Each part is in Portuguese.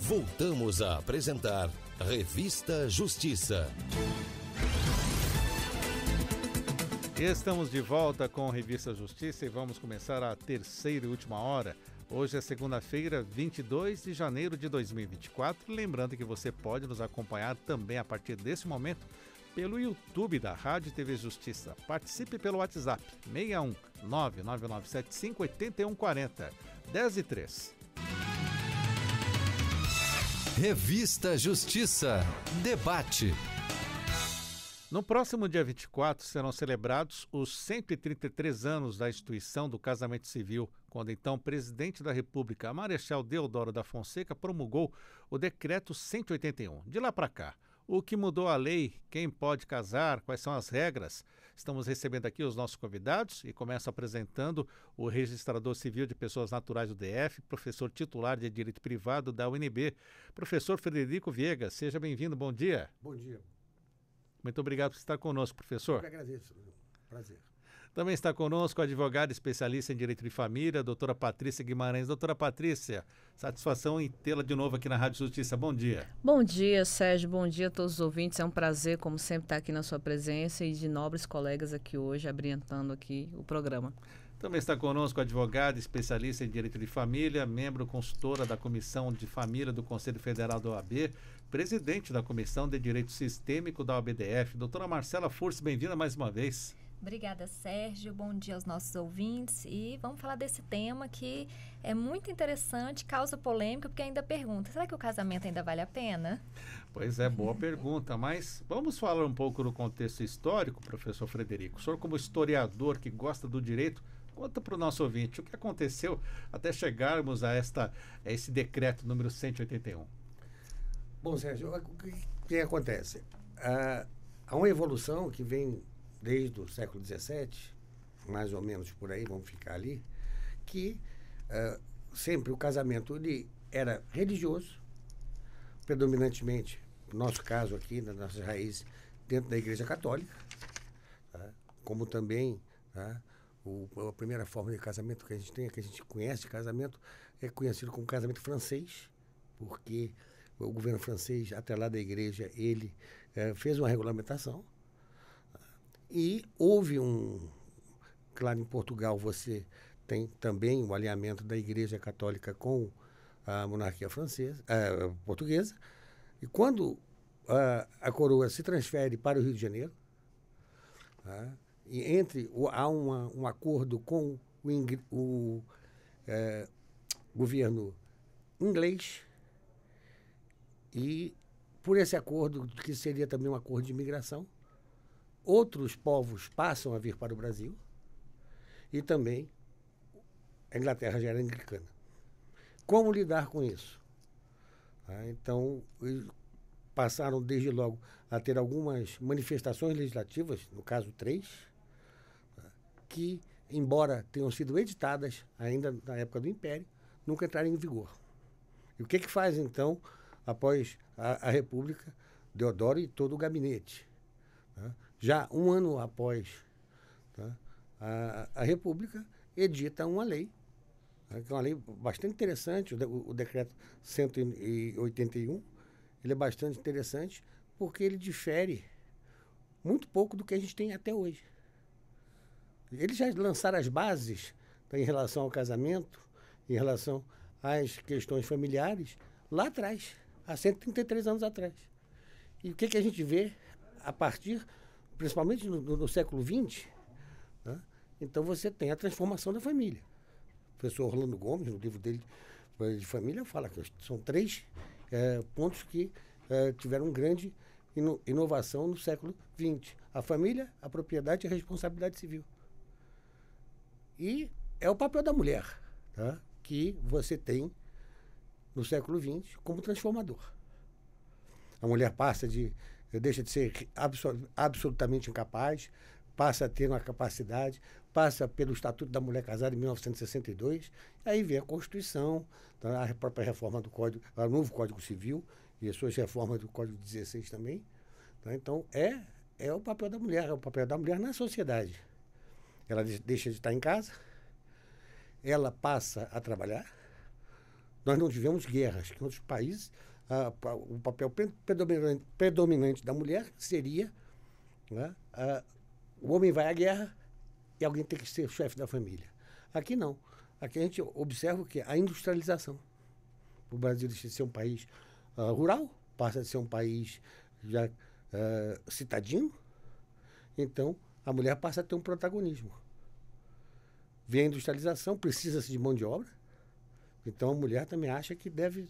Voltamos a apresentar Revista Justiça. Estamos de volta com Revista Justiça e vamos começar a terceira e última hora. Hoje é segunda-feira, 22 de janeiro de 2024. Lembrando que você pode nos acompanhar também a partir desse momento pelo YouTube da Rádio e TV Justiça. Participe pelo WhatsApp 61 99975 8140 10 e 3. Revista Justiça. Debate. No próximo dia 24 serão celebrados os 133 anos da instituição do casamento civil, quando então o presidente da República, Marechal Deodoro da Fonseca, promulgou o Decreto 181. De lá para cá, o que mudou a lei, quem pode casar, quais são as regras? Estamos recebendo aqui os nossos convidados e começo apresentando o registrador civil de pessoas naturais do DF, professor titular de Direito Privado da UNB, professor Frederico Viegas. Seja bem-vindo, bom dia. Bom dia. Muito obrigado por estar conosco, professor. Eu que agradeço, prazer. Também está conosco a advogada especialista em Direito de Família, doutora Patrícia Guimarães. Doutora Patrícia, satisfação em tê-la de novo aqui na Rádio Justiça. Bom dia. Bom dia, Sérgio. Bom dia a todos os ouvintes. É um prazer, como sempre, estar aqui na sua presença e de nobres colegas aqui hoje, abrilhantando aqui o programa. Também está conosco a advogada especialista em Direito de Família, membro consultora da Comissão de Família do Conselho Federal da OAB, presidente da Comissão de Direito Sistêmico da OAB-DF. Doutora Marcela Fursi, bem-vinda mais uma vez. Obrigada, Sérgio. Bom dia aos nossos ouvintes. E vamos falar desse tema que é muito interessante, causa polêmica, porque ainda pergunta, será que o casamento ainda vale a pena? Pois é, boa pergunta, mas vamos falar um pouco do contexto histórico, professor Frederico. O senhor, como historiador que gosta do direito, conta para o nosso ouvinte o que aconteceu até chegarmos a esse decreto número 181. Bom, Sérgio, o que acontece? Há uma evolução que vem desde o século XVII, mais ou menos por aí, vamos ficar ali, que sempre o casamento ele era religioso, predominantemente, no nosso caso aqui, nas nossas raízes, dentro da Igreja Católica, tá? Como também, tá? A primeira forma de casamento que a gente tem, que a gente conhece de casamento, é conhecido como casamento francês, porque o governo francês, atrelado à igreja, ele fez uma regulamentação. E houve claro, em Portugal você tem também o alinhamento da Igreja Católica com a monarquia portuguesa. E quando a coroa se transfere para o Rio de Janeiro, e há um acordo com o governo inglês, e por esse acordo, que seria também um acordo de imigração, outros povos passam a vir para o Brasil e também a Inglaterra já era anglicana. Como lidar com isso? Então, passaram desde logo a ter algumas manifestações legislativas, no caso 3, que, embora tenham sido editadas ainda na época do Império, nunca entraram em vigor. E o que faz, então, após a República, Deodoro e todo o gabinete? Já um ano após, a República edita uma lei, que é uma lei bastante interessante, o decreto 181, ele é bastante interessante porque ele difere muito pouco do que a gente tem até hoje. Eles já lançaram as bases em relação ao casamento, em relação às questões familiares, lá atrás, há 133 anos atrás. E o que a gente vê a partir, principalmente no século XX, então você tem a transformação da família. O professor Orlando Gomes, no livro dele de família, fala que são 3 pontos que tiveram grande inovação no século XX. A família, a propriedade e a responsabilidade civil. E é o papel da mulher, que você tem no século XX como transformador. A mulher deixa de ser absolutamente incapaz, passa a ter uma capacidade, passa pelo Estatuto da Mulher Casada em 1962, aí vem a Constituição, a própria reforma do Código, o novo Código Civil e as suas reformas do Código 16 também. Então, é o papel da mulher, é o papel da mulher na sociedade. Ela deixa de estar em casa, ela passa a trabalhar, Nós não tivemos guerras, que em outros países o papel predominante da mulher seria, né, o homem vai à guerra e alguém tem que ser o chefe da família. Aqui não. Aqui a gente observa o quê? A industrialização. O Brasil deixa de ser um país rural, passa a ser um país já citadino. Então, a mulher passa a ter um protagonismo. Vem a industrialização, precisa-se de mão de obra. Então, a mulher também acha que deve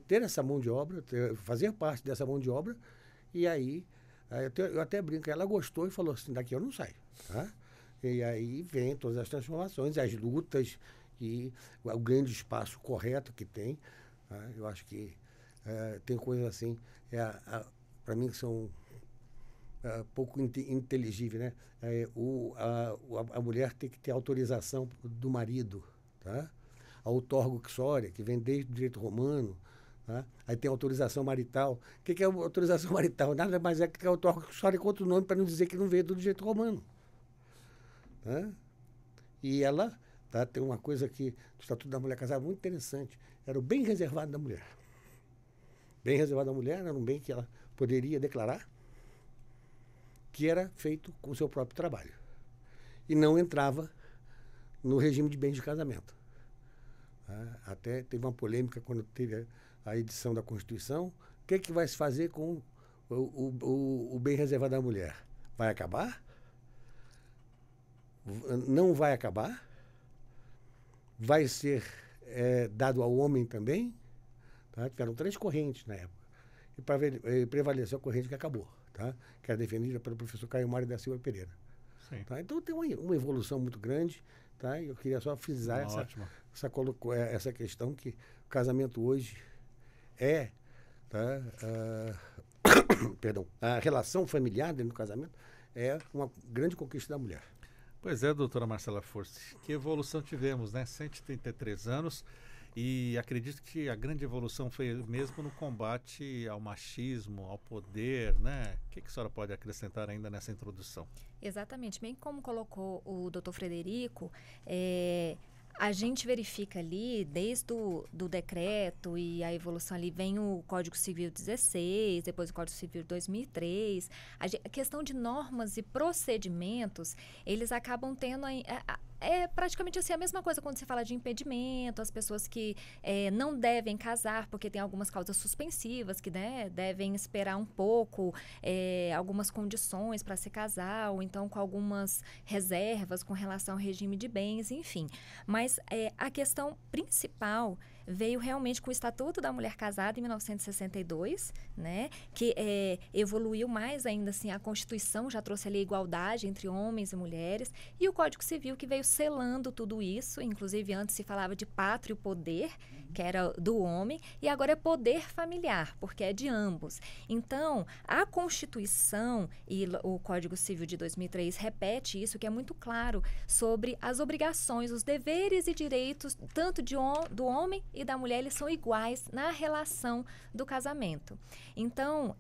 ter essa mão de obra, fazer parte dessa mão de obra. E aí, eu até brinco, ela gostou e falou assim, daqui eu não saio. Tá? E aí vem todas as transformações, as lutas e o grande espaço correto que tem. Tá? Eu acho que tem coisas assim, para mim, que são pouco inteligíveis, né? A mulher tem que ter autorização do marido, tá? A outorgo uxória, que vem desde o direito romano, tá? Aí tem autorização marital. O que é autorização marital? Nada mais é que a outorgo uxória com outro nome, para não dizer que não veio do direito romano. Tá? E ela, tá, tem uma coisa que o Estatuto da Mulher Casada muito interessante, era o bem reservado da mulher. Bem reservado da mulher era um bem que ela poderia declarar, que era feito com o seu próprio trabalho. E não entrava no regime de bens de casamento. Até teve uma polêmica quando teve a edição da Constituição. O que vai se fazer com o bem reservado da mulher? Vai acabar? Não vai acabar? Vai ser dado ao homem também? Tá? Tiveram 3 correntes na época. E prevaleceu a corrente que acabou, tá? Que era defendida pelo professor Caio Mário da Silva Pereira. Tá? Então tem uma evolução muito grande. Tá? E eu queria só frisar essa questão que o casamento hoje perdão, a relação familiar dentro do casamento é uma grande conquista da mulher. Pois é, doutora Marcela Forte, que evolução tivemos, né? 133 anos, e acredito que a grande evolução foi mesmo no combate ao machismo, ao poder, né? O que a senhora pode acrescentar ainda nessa introdução? Exatamente, bem como colocou o doutor Frederico, a gente verifica ali, desde do decreto e a evolução ali, vem o Código Civil 16, depois o Código Civil 2003. A questão de normas e procedimentos, eles acabam tendo... É praticamente assim a mesma coisa quando se fala de impedimento, as pessoas que não devem casar porque tem algumas causas suspensivas, que, né, devem esperar um pouco, algumas condições para se casar, ou então com algumas reservas com relação ao regime de bens, enfim. Mas a questão principal veio realmente com o Estatuto da Mulher Casada em 1962, né, que evoluiu mais ainda assim, a Constituição já trouxe ali a igualdade entre homens e mulheres, e o Código Civil que veio selando tudo isso, inclusive antes se falava de pátrio poder, que era do homem, e agora é poder familiar, porque é de ambos. Então, a Constituição e o Código Civil de 2003 repete isso, que é muito claro, sobre as obrigações, os deveres e direitos, tanto do homem e da mulher, eles são iguais na relação do casamento. Então,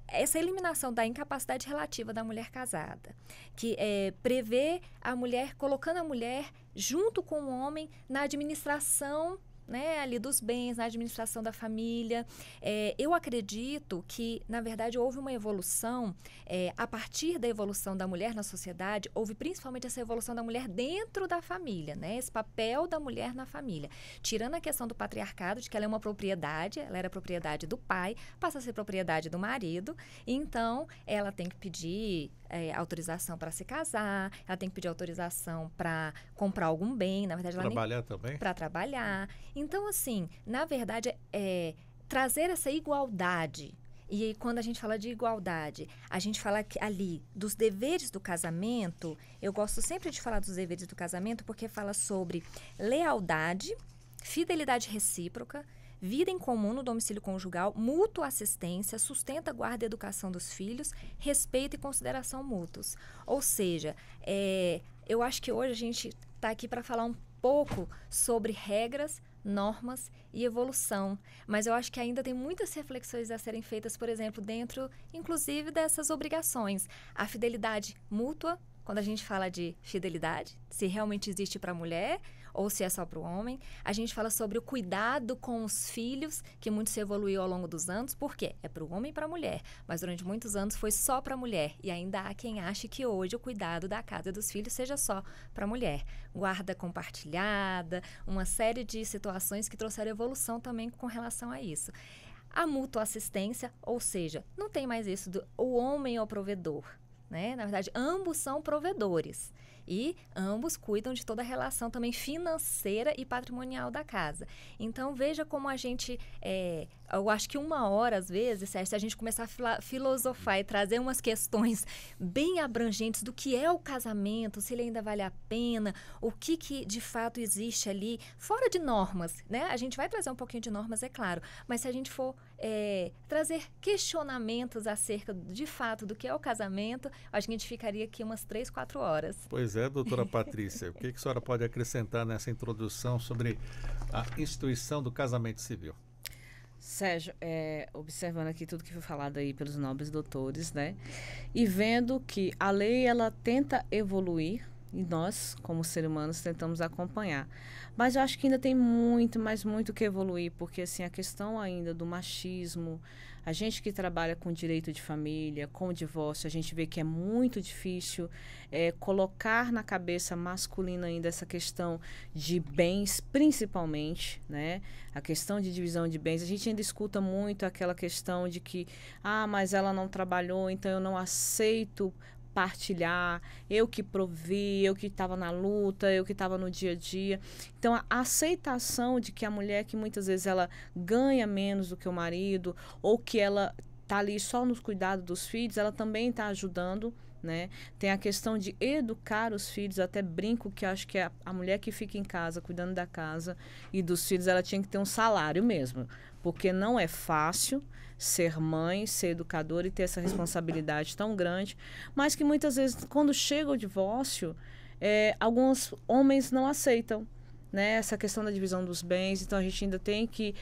essa eliminação da incapacidade relativa da mulher casada, que prevê a mulher, colocando a mulher junto com o homem na administração, né, ali dos bens, na administração da família. Eu acredito que, na verdade, houve uma evolução, a partir da evolução da mulher na sociedade, houve principalmente essa evolução da mulher dentro da família, né, esse papel da mulher na família. Tirando a questão do patriarcado, de que ela é uma propriedade, ela era propriedade do pai, passa a ser propriedade do marido, então ela tem que pedir autorização para se casar, ela tem que pedir autorização para comprar algum bem, na verdade ela trabalhar também? Para trabalhar. Então, assim, na verdade, trazer essa igualdade. E quando a gente fala de igualdade, a gente fala ali dos deveres do casamento. Eu gosto sempre de falar dos deveres do casamento porque fala sobre lealdade, fidelidade recíproca, vida em comum no domicílio conjugal, mútua assistência, sustenta, guarda e educação dos filhos, respeito e consideração mútuos. Ou seja, eu acho que hoje a gente está aqui para falar um pouco sobre regras, normas e evolução, mas eu acho que ainda tem muitas reflexões a serem feitas, por exemplo, dentro, inclusive, dessas obrigações. A fidelidade mútua, quando a gente fala de fidelidade, se realmente existe para a mulher ou se é só para o homem. A gente fala sobre o cuidado com os filhos, que muito se evoluiu ao longo dos anos. Por quê? É para o homem e para a mulher. Mas durante muitos anos foi só para a mulher. E ainda há quem ache que hoje o cuidado da casa e dos filhos seja só para a mulher. Guarda compartilhada, uma série de situações que trouxeram evolução também com relação a isso. A mútua assistência, ou seja, não tem mais isso do o homem é o provedor, né? Na verdade, ambos são provedores e ambos cuidam de toda a relação também financeira e patrimonial da casa. Então, veja como a gente, eu acho que uma hora, às vezes, Sérgio, se a gente começar a filosofar e trazer umas questões bem abrangentes do que é o casamento, se ele ainda vale a pena, o que de fato existe ali, fora de normas, né? A gente vai trazer um pouquinho de normas, é claro, mas se a gente for trazer questionamentos acerca, de fato, do que é o casamento, acho que a gente ficaria aqui umas 3, 4 horas. Pois é, doutora Patrícia, o que a senhora pode acrescentar nessa introdução sobre a instituição do casamento civil? Sérgio, observando aqui tudo que foi falado aí pelos nobres doutores, né? E vendo que a lei, ela tenta evoluir e nós, como seres humanos, tentamos acompanhar. Mas eu acho que ainda tem muito, mas muito que evoluir, porque assim, a questão ainda do machismo, a gente que trabalha com direito de família, com o divórcio, a gente vê que é muito difícil colocar na cabeça masculina ainda essa questão de bens, principalmente, né? A questão de divisão de bens. A gente ainda escuta muito aquela questão de que, mas ela não trabalhou, então eu não aceito partilhar, eu que provi, eu que estava na luta, eu que estava no dia a dia. Então, a aceitação de que a mulher, que muitas vezes ela ganha menos do que o marido, ou que ela está ali só nos cuidados dos filhos, ela também está ajudando, né? Tem a questão de educar os filhos, até brinco que acho que a mulher que fica em casa, cuidando da casa e dos filhos, ela tinha que ter um salário mesmo, porque não é fácil ser mãe, ser educadora e ter essa responsabilidade tão grande, mas que muitas vezes, quando chega o divórcio, alguns homens não aceitam, né, essa questão da divisão dos bens. Então a gente ainda tem que,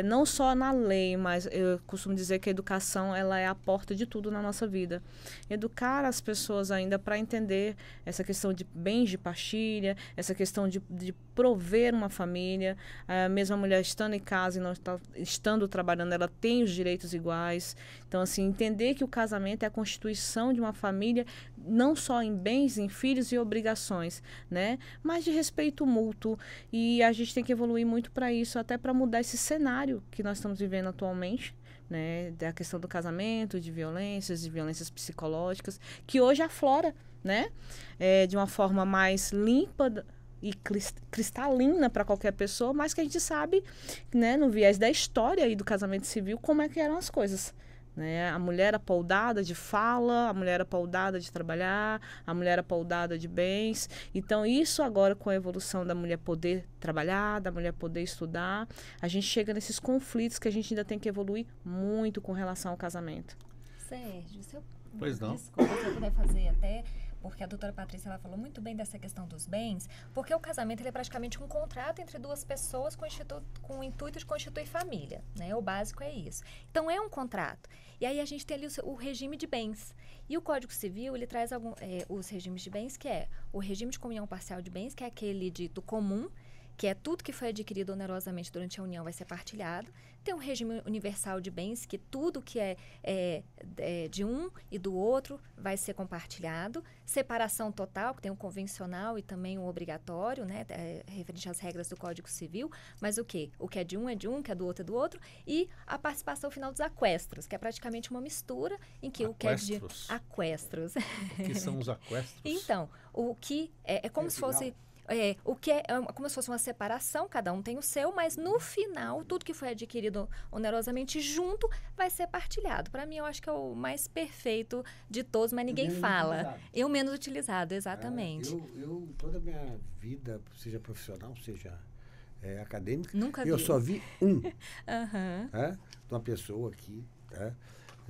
não só na lei, mas eu costumo dizer que a educação, ela é a porta de tudo na nossa vida. Educar as pessoas ainda para entender essa questão de bens de partilha, essa questão de prover uma família. A mesma mulher estando em casa e não estando trabalhando, ela tem os direitos iguais. Então, assim, entender que o casamento é a constituição de uma família, não só em bens, em filhos e obrigações, né, mas de respeito mútuo. E a gente tem que evoluir muito para isso, até para mudar esse cenário que nós estamos vivendo atualmente, né, da questão do casamento, de violências psicológicas, que hoje aflora, né, de uma forma mais limpa e cristalina para qualquer pessoa, mas que a gente sabe, né, no viés da história aí do casamento civil, como é que eram as coisas. Né? A mulher apoldada de fala, a mulher apoldada de trabalhar, a mulher apoldada de bens. Então, isso agora, com a evolução da mulher poder trabalhar, da mulher poder estudar, a gente chega nesses conflitos que a gente ainda tem que evoluir muito com relação ao casamento. Sérgio, se eu puder fazer até... Porque a doutora Patrícia, ela falou muito bem dessa questão dos bens, porque o casamento ele é praticamente um contrato entre duas pessoas com o intuito de constituir família, né? O básico é isso. Então, é um contrato. E aí a gente tem ali o regime de bens. E o Código Civil, ele traz os regimes de bens, que é o regime de comunhão parcial de bens, que é aquele dito comum, que é tudo que foi adquirido onerosamente durante a união vai ser partilhado. Tem um regime universal de bens, que tudo que é de um e do outro vai ser compartilhado. Separação total, que tem o convencional e também o obrigatório, né, referente às regras do Código Civil. Mas o quê? O que é de um, o que é do outro é do outro. E a participação final dos aquestros, que é praticamente uma mistura em que o que é de... Aquestros. O que são os aquestros? Então, o que é como se fosse... o que é como se fosse uma separação, cada um tem o seu, mas no final, tudo que foi adquirido onerosamente junto vai ser partilhado. Para mim, eu acho que é o mais perfeito de todos, mas ninguém fala. Utilizado. E o menos utilizado, exatamente. Eu toda a minha vida, seja profissional, seja acadêmica, Nunca vi. eu só vi um. Uhum. De uma pessoa aqui,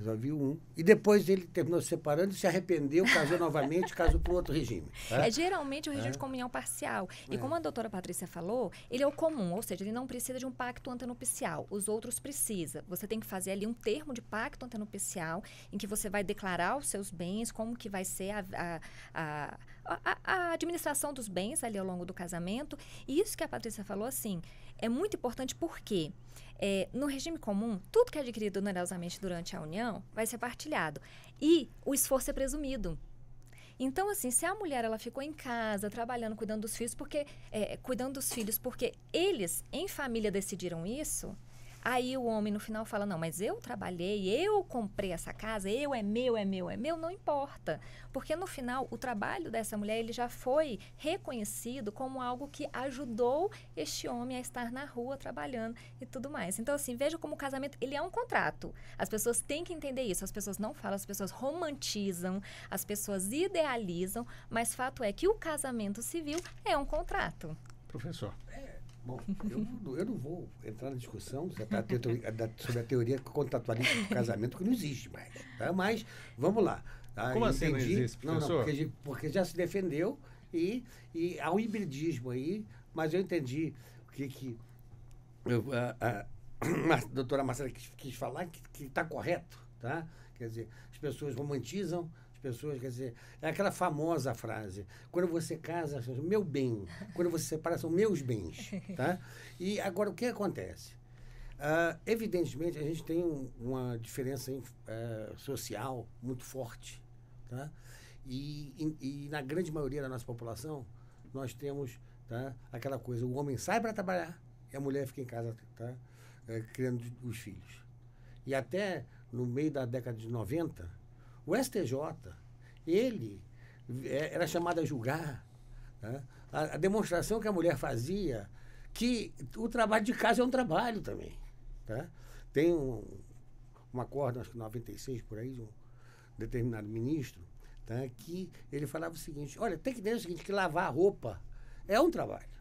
Só viu um. E depois ele terminou se separando, se arrependeu, casou novamente, casou para outro regime. Tá? É geralmente o regime de comunhão parcial. E como a doutora Patrícia falou, ele é o comum, ou seja, ele não precisa de um pacto antenupcial. Os outros precisam. Você tem que fazer ali um termo de pacto antenupcial em que você vai declarar os seus bens, como que vai ser a administração dos bens ali ao longo do casamento. E isso que a Patrícia falou, assim, é muito importante porque no regime comum, tudo que é adquirido onerosamente durante a união vai ser partilhado. E o esforço é presumido. Então, assim, se a mulher ela ficou em casa, trabalhando, cuidando dos filhos, porque eles, em família, decidiram isso, aí o homem no final fala, não, mas eu trabalhei, eu comprei essa casa, é meu, não importa. Porque no final, o trabalho dessa mulher, ele já foi reconhecido como algo que ajudou este homem a estar na rua trabalhando e tudo mais. Então, assim, veja como o casamento, ele é um contrato. As pessoas têm que entender isso. As pessoas não falam, as pessoas romantizam, as pessoas idealizam, mas fato é que o casamento civil é um contrato. Professor. Bom, eu não vou entrar na discussão sobre a teoria contratualista do casamento, que não existe mais. Tá? Mas, vamos lá. Tá? Como assim não existe, professor? Não, porque já se defendeu e há um hibridismo aí, mas eu entendi o que a doutora Marcela quis falar, que está correto. Tá? Quer dizer, as pessoas romantizam, pessoas, quer dizer, é aquela famosa frase, quando você casa, meu bem, quando você separa, são meus bens, tá? E agora, o que acontece? Evidentemente, a gente tem uma diferença social muito forte, tá? E na grande maioria da nossa população, nós temos, tá, aquela coisa, o homem sai para trabalhar e a mulher fica em casa, tá, criando os filhos. E até no meio da década de 90, o STJ, ele era chamado a julgar, tá? A demonstração que a mulher fazia, que o trabalho de casa é um trabalho também. Tá? Tem um acordo, acho que 96, por aí, de um determinado ministro, tá? Que ele falava o seguinte, olha, tem que entender o seguinte, que lavar a roupa é um trabalho.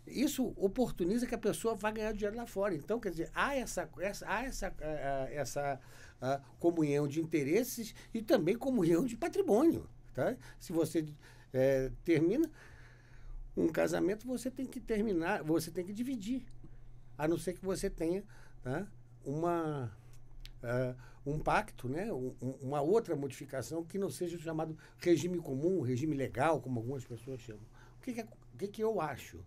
Isso oportuniza que a pessoa vá ganhar dinheiro lá fora. Então, quer dizer, há essa comunhão de interesses e também comunhão de patrimônio. Tá? Se você termina um casamento, você tem que terminar, você tem que dividir, a não ser que você tenha, tá, um pacto, né, uma outra modificação que não seja o chamado regime comum, regime legal, como algumas pessoas chamam. O que eu acho?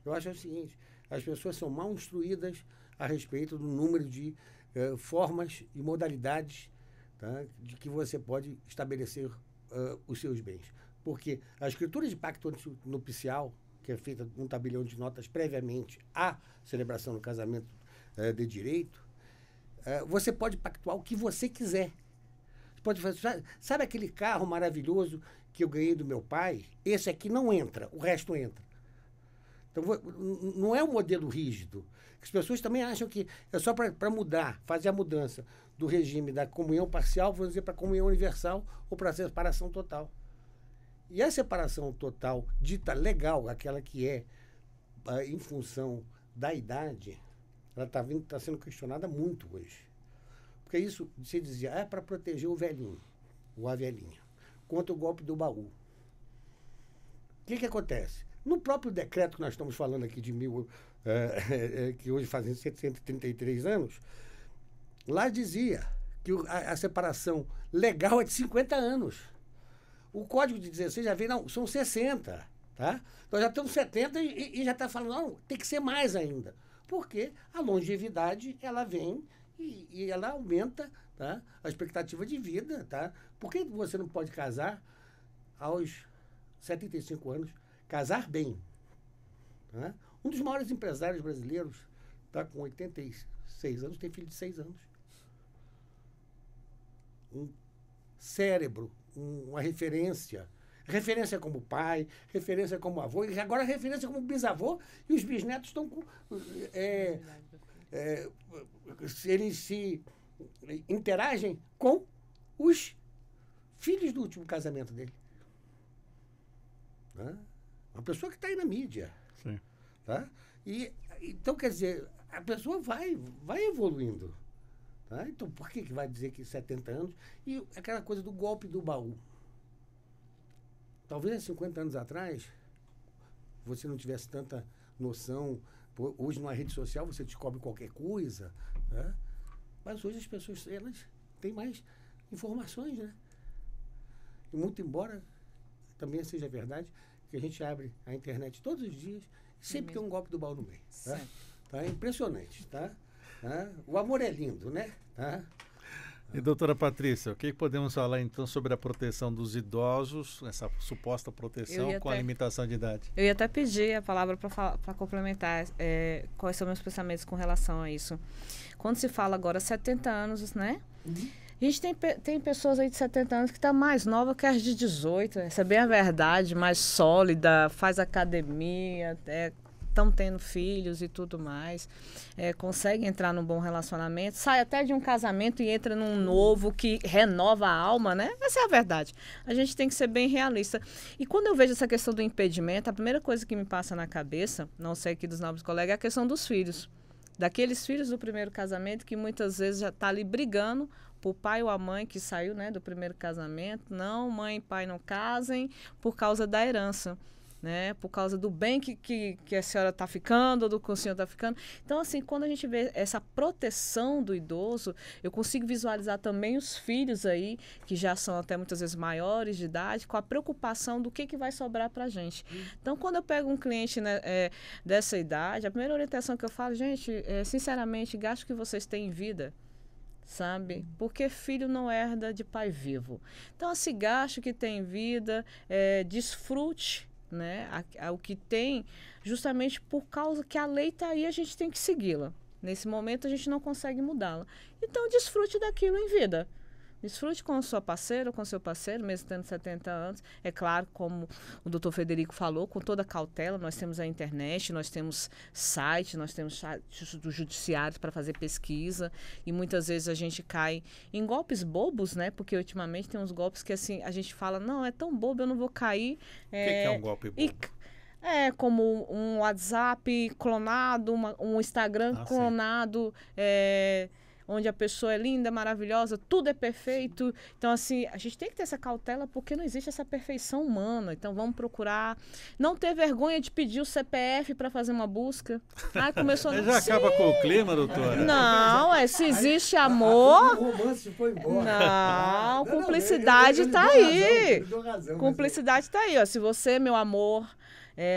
Eu acho o seguinte, as pessoas são mal instruídas a respeito do número de formas e modalidades, tá, de que você pode estabelecer os seus bens. Porque a escritura de pacto nupcial, que é feita num tabelião de notas previamente à celebração do casamento de direito, você pode pactuar o que você quiser. Você pode fazer, sabe aquele carro maravilhoso que eu ganhei do meu pai? Esse aqui não entra, o resto entra. Então, não é um modelo rígido. As pessoas também acham que é só para mudar, fazer a mudança do regime da comunhão parcial, vamos dizer, para a comunhão universal ou para a separação total. E a separação total, dita legal, aquela que é em função da idade, ela está sendo questionada muito hoje. Porque isso, se dizia, é para proteger o velhinho, ou a velhinha, contra o golpe do baú. O que acontece? No próprio decreto que nós estamos falando aqui de que hoje fazem 133 anos, lá dizia que a separação legal é de 50 anos. O Código de 16 já vem, não, são 60. Tá? Nós já estamos 70 e já está falando, não, tem que ser mais ainda. Porque a longevidade, ela vem e ela aumenta, tá, a expectativa de vida. Tá? Por que você não pode casar aos 75 anos? Casar bem. Tá? Um dos maiores empresários brasileiros está com 86 anos, tem filho de 6 anos. Um cérebro, uma referência. Referência como pai, referência como avô, e agora referência como bisavô, e os bisnetos estão com... eles se interagem com os filhos do último casamento dele. Tá? Uma pessoa que está aí na mídia. Sim. Tá? Então, quer dizer, a pessoa vai evoluindo. Tá? Então, por que vai dizer que 70 anos? E aquela coisa do golpe do baú. Talvez há 50 anos atrás, você não tivesse tanta noção. Hoje, numa rede social, você descobre qualquer coisa. Né? Mas hoje as pessoas elas têm mais informações, né? E muito embora também seja verdade que a gente abre a internet todos os dias e sempre tem um golpe do baú no meio. Tá? Tá? É impressionante, tá? O amor é lindo, né? Tá? E doutora Patrícia, o que podemos falar então sobre a proteção dos idosos, essa suposta proteção com a limitação de idade? Eu ia até pedir a palavra para complementar quais são meus pensamentos com relação a isso. Quando se fala agora 70 anos, né? A gente tem pessoas aí de 70 anos que estão mais novas que as de 18, essa é bem a verdade, mais sólida, faz academia, estão tendo filhos e tudo mais, conseguem entrar num bom relacionamento, sai até de um casamento e entra num novo que renova a alma, né? Essa é a verdade. A gente tem que ser bem realista. E quando eu vejo essa questão do impedimento, a primeira coisa que me passa na cabeça, não sei aqui dos nobres colegas, é a questão dos filhos. Daqueles filhos do primeiro casamento que muitas vezes já está ali brigando por pai ou a mãe que saiu, né, do primeiro casamento. Não, mãe e pai não casem por causa da herança. Né, por causa do bem que a senhora está ficando, ou do que o senhor está ficando. Então, assim, quando a gente vê essa proteção do idoso, eu consigo visualizar também os filhos aí, que já são até muitas vezes maiores de idade, com a preocupação do que vai sobrar para a gente. Então, quando eu pego um cliente, né, dessa idade, a primeira orientação que eu falo, gente, sinceramente, gasto que vocês têm em vida, sabe? Porque filho não herda de pai vivo. Então, assim, gasto que tem em vida, desfrute, né, o que tem, justamente por causa que a lei está aí, a gente tem que segui-la. Nesse momento a gente não consegue mudá-la. Então desfrute daquilo em vida. Desfrute com a sua parceira ou com o seu parceiro, mesmo tendo 70 anos. É claro, como o doutor Frederico falou, com toda a cautela, nós temos a internet, nós temos site, nós temos sites do judiciário para fazer pesquisa, e muitas vezes a gente cai em golpes bobos, né? Porque ultimamente tem uns golpes que assim, a gente fala, não, é tão bobo, eu não vou cair. O que é um golpe bobo? Como um WhatsApp clonado, um Instagram clonado, onde a pessoa é linda, maravilhosa, tudo é perfeito. Então, assim, a gente tem que ter essa cautela porque não existe essa perfeição humana. Então, vamos procurar. Não ter vergonha de pedir o CPF para fazer uma busca. Começou a... Já acaba com o clima, doutora? Não, se existe amor... O romance foi embora. Não, cumplicidade está aí. Cumplicidade está aí, ó. Se você, meu amor...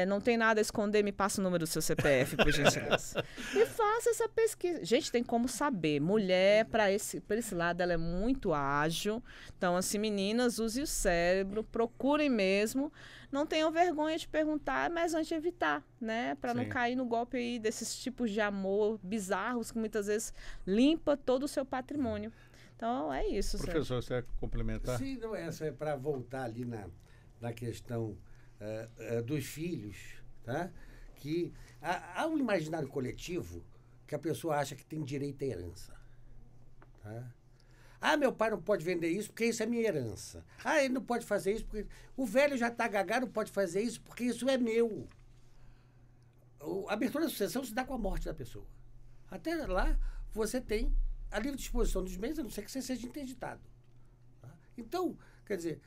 não tem nada a esconder, me passa o número do seu CPF, por gentileza. E faça essa pesquisa. Gente, tem como saber. Mulher, para esse lado, ela é muito ágil. Então, assim, meninas, use o cérebro, procurem mesmo. Não tenham vergonha de perguntar, mas antes de evitar, né? Para não cair no golpe aí desses tipos de amor bizarros que muitas vezes limpa todo o seu patrimônio. Então, é isso. Professor, você quer complementar? Sim, não, essa é para voltar ali na questão... dos filhos, tá? Que há um imaginário coletivo que a pessoa acha que tem direito à herança. Tá? Meu pai não pode vender isso porque isso é minha herança. Ele não pode fazer isso porque... O velho já está gagá, não pode fazer isso porque isso é meu. A abertura da sucessão se dá com a morte da pessoa. Até lá, você tem a livre disposição dos bens, a não ser que você seja interditado. Tá? Então, quer dizer...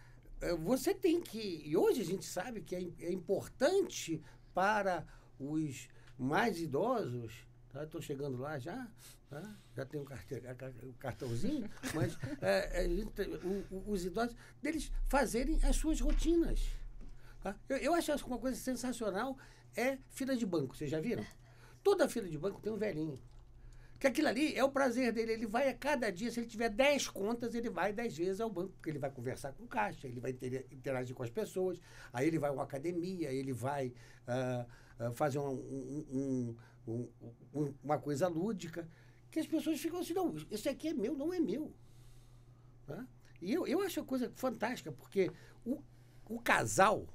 Você tem que... E hoje a gente sabe que é importante para os mais idosos... Estou chegando lá já, tá? Já tenho o cartãozinho, mas os idosos, deles fazerem as suas rotinas. Tá? Eu acho uma coisa sensacional, fila de banco. Vocês já viram? Toda fila de banco tem um velhinho. Que aquilo ali é o prazer dele. Ele vai a cada dia, se ele tiver 10 contas, ele vai 10 vezes ao banco, porque ele vai conversar com o caixa, ele vai interagir com as pessoas, aí ele vai a uma academia, ele vai fazer uma coisa lúdica, que as pessoas ficam assim, não, isso aqui é meu, não é meu. Tá? E eu acho a coisa fantástica, porque o casal,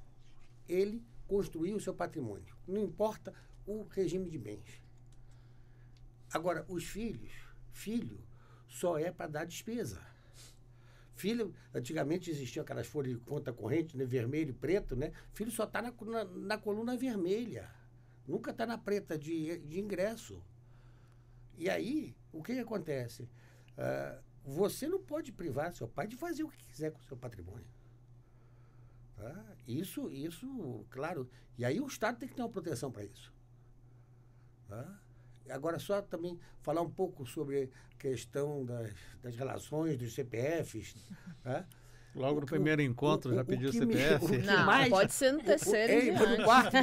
ele construiu o seu patrimônio, não importa o regime de bens. Agora, os filho só é para dar despesa. Filho, antigamente existiam aquelas folhas de conta corrente, né, vermelho e preto, né? Filho só está na coluna vermelha, nunca está na preta de ingresso. E aí, o que acontece? Você não pode privar seu pai de fazer o que quiser com o seu patrimônio. Tá? Isso, claro. E aí o Estado tem que ter uma proteção para isso. Tá? Agora, só também falar um pouco sobre a questão das relações dos CPFs. Tá? Logo no primeiro encontro já pediu o que CPF? Não, mais, pode ser no terceiro em no diante. quarto,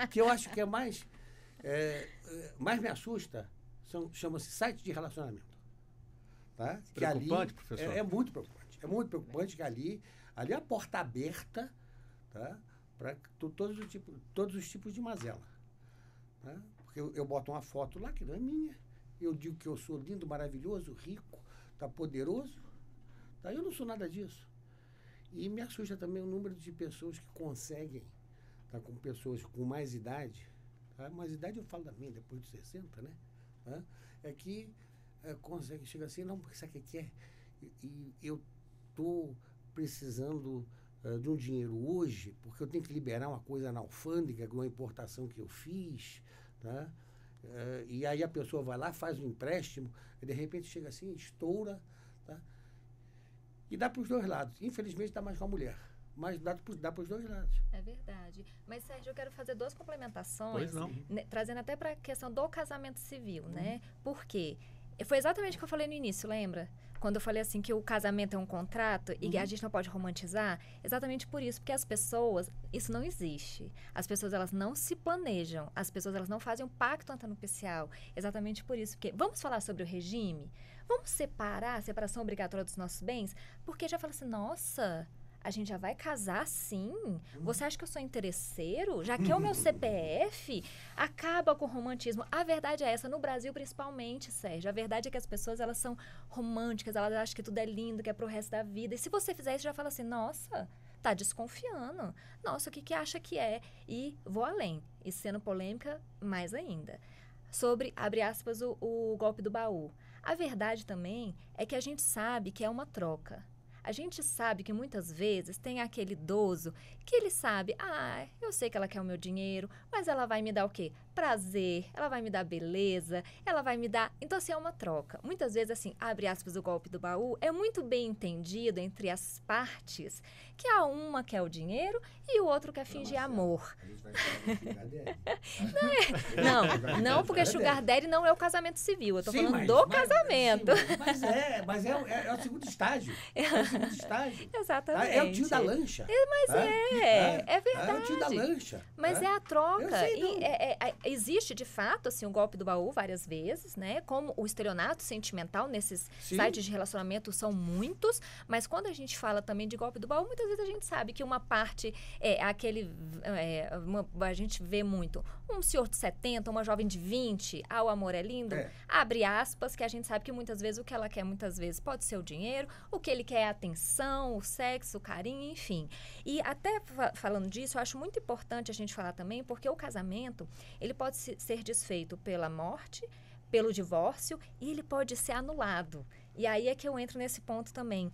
que eu acho que é mais me assusta, chama-se site de relacionamento. Tá? Preocupante, que ali, professor? É muito preocupante. É muito preocupante que ali é a porta aberta, tá? Para todos os tipos de mazela. Tá? Porque eu boto uma foto lá que não é minha, eu digo que eu sou lindo, maravilhoso, rico, tá, poderoso. Tá? Eu não sou nada disso. E me assusta também o número de pessoas que conseguem, tá, com pessoas com mais idade. Tá? Mais idade eu falo da minha, depois de 60, né? Tá? É que consegue, chega assim, não, porque sabe o que é? E eu estou precisando de um dinheiro hoje, porque eu tenho que liberar uma coisa na alfândega, uma importação que eu fiz, tá? E aí a pessoa vai lá, faz um empréstimo, e de repente chega assim, estoura, tá? E dá para os dois lados. Infelizmente dá mais com a mulher, mas dá para os dois lados. É verdade. Mas, Sérgio, eu quero fazer duas complementações, Pois não. né, trazendo até para a questão do casamento civil, né? Por quê? Foi exatamente o que eu falei no início, lembra? Quando eu falei assim que o casamento é um contrato e a gente não pode romantizar, exatamente por isso, porque as pessoas, isso não existe. As pessoas, elas não se planejam, as pessoas, elas não fazem um pacto antenupcial, exatamente por isso. Porque vamos falar sobre o regime? Vamos separar a separação obrigatória dos nossos bens? Porque já fala assim, nossa, a gente já vai casar sim? Você acha que eu sou interesseiro? Já que é o meu CPF? Acaba com o romantismo. A verdade é essa, no Brasil principalmente, Sérgio. A verdade é que as pessoas, elas são românticas, elas acham que tudo é lindo, que é pro resto da vida. E se você fizer isso, já fala assim, nossa, tá desconfiando. Nossa, o que acha que é? E vou além. E sendo polêmica, mais ainda. Sobre, abre aspas, o golpe do baú. A verdade também é que a gente sabe que é uma troca. A gente sabe que muitas vezes tem aquele idoso que ele sabe, eu sei que ela quer o meu dinheiro, mas ela vai me dar o quê? Prazer, ela vai me dar beleza, ela vai me dar... Então, assim, é uma troca. Muitas vezes, assim, abre aspas, o golpe do baú, é muito bem entendido entre as partes que a uma quer o dinheiro e o outro quer fingir amor. A gente vai falar de Sugar Daddy. Não, porque Sugar Daddy não é o casamento civil. Eu tô falando do casamento. Mas é o segundo estágio. É o segundo estágio. Exatamente. É o tio da lancha. É verdade. É o tio da lancha. Mas é a troca. Eu sei, não. Existe, de fato, assim, o golpe do baú várias vezes, né? Como o estelionato sentimental nesses sites de relacionamento são muitos. Mas quando a gente fala também de golpe do baú, muitas vezes a gente sabe que uma parte a gente vê muito um senhor de 70, uma jovem de 20, o amor é lindo, abre aspas, que a gente sabe que muitas vezes o que ela quer muitas vezes pode ser o dinheiro, o que ele quer é a atenção, o sexo, o carinho, enfim. E até falando disso, eu acho muito importante a gente falar também, porque o casamento, ele pode ser desfeito pela morte, pelo divórcio, e ele pode ser anulado. E aí é que eu entro nesse ponto também.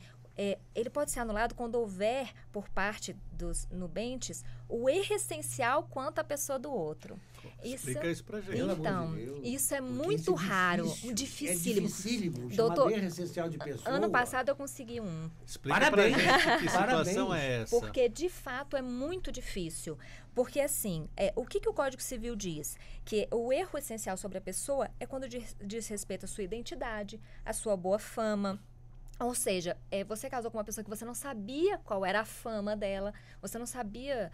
Ele pode ser anulado quando houver, por parte dos nubentes, o erro essencial quanto à pessoa do outro. Explica isso pra gente. Então, isso é muito raro, dificílimo. É dificílimo, Doutor, erro essencial de pessoa. Ano passado eu consegui um. Explica Parabéns. pra gente que situação Parabéns. é essa. Porque, de fato, é muito difícil. Porque, assim, o que o Código Civil diz? Que o erro essencial sobre a pessoa é quando diz respeito à sua identidade, à sua boa fama. Ou seja, você casou com uma pessoa que você não sabia qual era a fama dela, você não sabia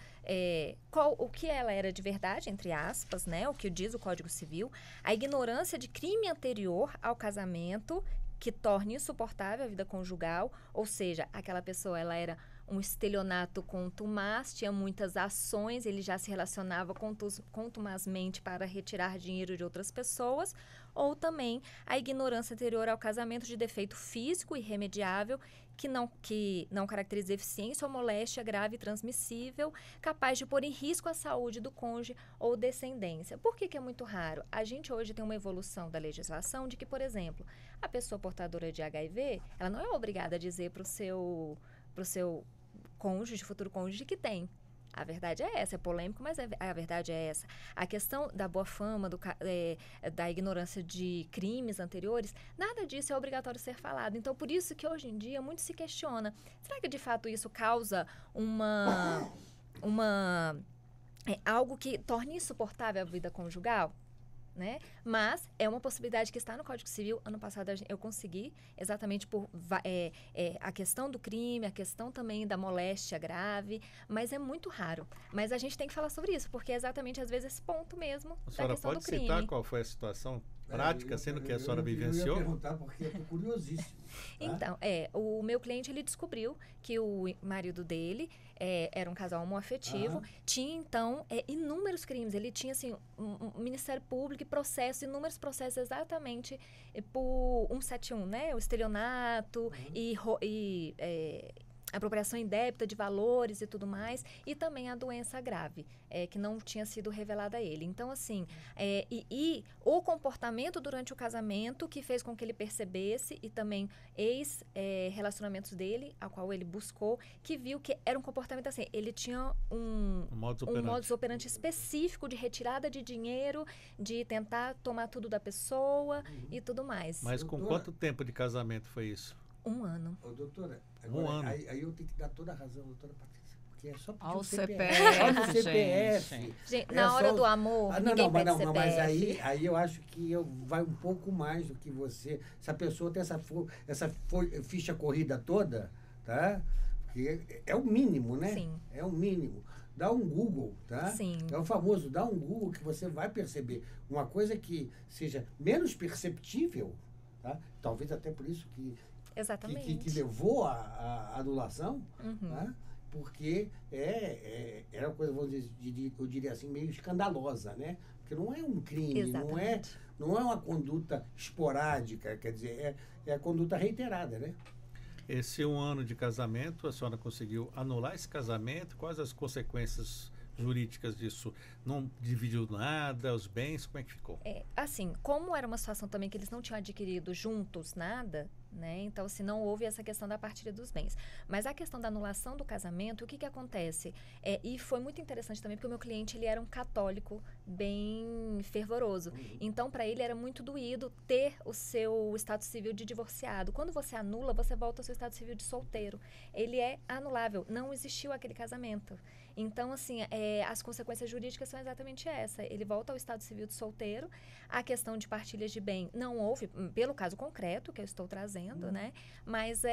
o que ela era de verdade, entre aspas, né? O que diz o Código Civil. A ignorância de crime anterior ao casamento, que torna insuportável a vida conjugal, ou seja, aquela pessoa, ela era um estelionato contumaz, tinha muitas ações, ele já se relacionava contumazmente para retirar dinheiro de outras pessoas, ou também a ignorância anterior ao casamento de defeito físico irremediável que não caracteriza deficiência ou moléstia grave e transmissível, capaz de pôr em risco a saúde do cônjuge ou descendência. Por que é muito raro? A gente hoje tem uma evolução da legislação de que, por exemplo, a pessoa portadora de HIV, ela não é obrigada a dizer para o seu cônjuge, futuro cônjuge, que tem. A verdade é essa, é polêmico, mas a verdade é essa. A questão da boa fama, da ignorância de crimes anteriores, nada disso é obrigatório ser falado. Então, por isso que hoje em dia muito se questiona, será que de fato isso causa algo que torne insuportável a vida conjugal? Né? Mas é uma possibilidade que está no Código Civil. Ano passado eu consegui, exatamente por a questão do crime, a questão também da moléstia grave, mas é muito raro. Mas a gente tem que falar sobre isso, porque é exatamente, às vezes, esse ponto mesmo da questão do crime. A senhora pode citar qual foi a situação prática, sendo que a senhora vivenciou? Eu ia perguntar, porque eu estou curiosíssimo. Tá? Então, o meu cliente, ele descobriu que o marido dele era um casal homoafetivo, tinha, então, inúmeros crimes. Ele tinha, assim, um Ministério Público e inúmeros processos exatamente por 171, né? O estelionato e apropriação indébita de valores e tudo mais, e também a doença grave, que não tinha sido revelada a ele. Então, assim, e o comportamento durante o casamento que fez com que ele percebesse, e também ex-relacionamentos dele, a qual ele buscou, que viu que era um comportamento assim, ele tinha um modus operandi específico de retirada de dinheiro, de tentar tomar tudo da pessoa e tudo mais. Mas com quanto tempo de casamento foi isso? 1 ano. Ô, doutora, agora, aí eu tenho que dar toda a razão, doutora Patrícia, porque é só pedir ao o CPF. Olha o CPF. Gente, na hora do amor, ninguém pede CPF. Mas aí eu acho que vai um pouco mais do que você. Se a pessoa tem essa ficha corrida toda, tá? Porque é o mínimo, né? Sim. É o mínimo. Dá um Google, tá? Sim. É o famoso, dá um Google que você vai perceber. Uma coisa que seja menos perceptível, tá? Talvez até por isso que levou à anulação, tá? Porque era uma coisa, vamos dizer, eu diria assim, meio escandalosa, né? Porque não é um crime, não é uma conduta esporádica, quer dizer, é a conduta reiterada, né? Esse 1 ano de casamento, a senhora conseguiu anular esse casamento? Quais as consequências jurídicas disso? Não dividiu nada, os bens, como é que ficou? Assim, como era uma situação também que eles não tinham adquirido juntos nada, né? Então, assim, não houve essa questão da partilha dos bens. Mas a questão da anulação do casamento, o que acontece? E foi muito interessante também, porque o meu cliente, ele era um católico bem fervoroso. Então, para ele, era muito doído ter o seu estado civil de divorciado. Quando você anula, você volta ao seu estado civil de solteiro. Ele é anulável. Não existiu aquele casamento. Então, assim, as consequências jurídicas são exatamente essa. Ele volta ao estado civil de solteiro. A questão de partilhas de bem não houve, pelo caso concreto que eu estou trazendo, né? Mas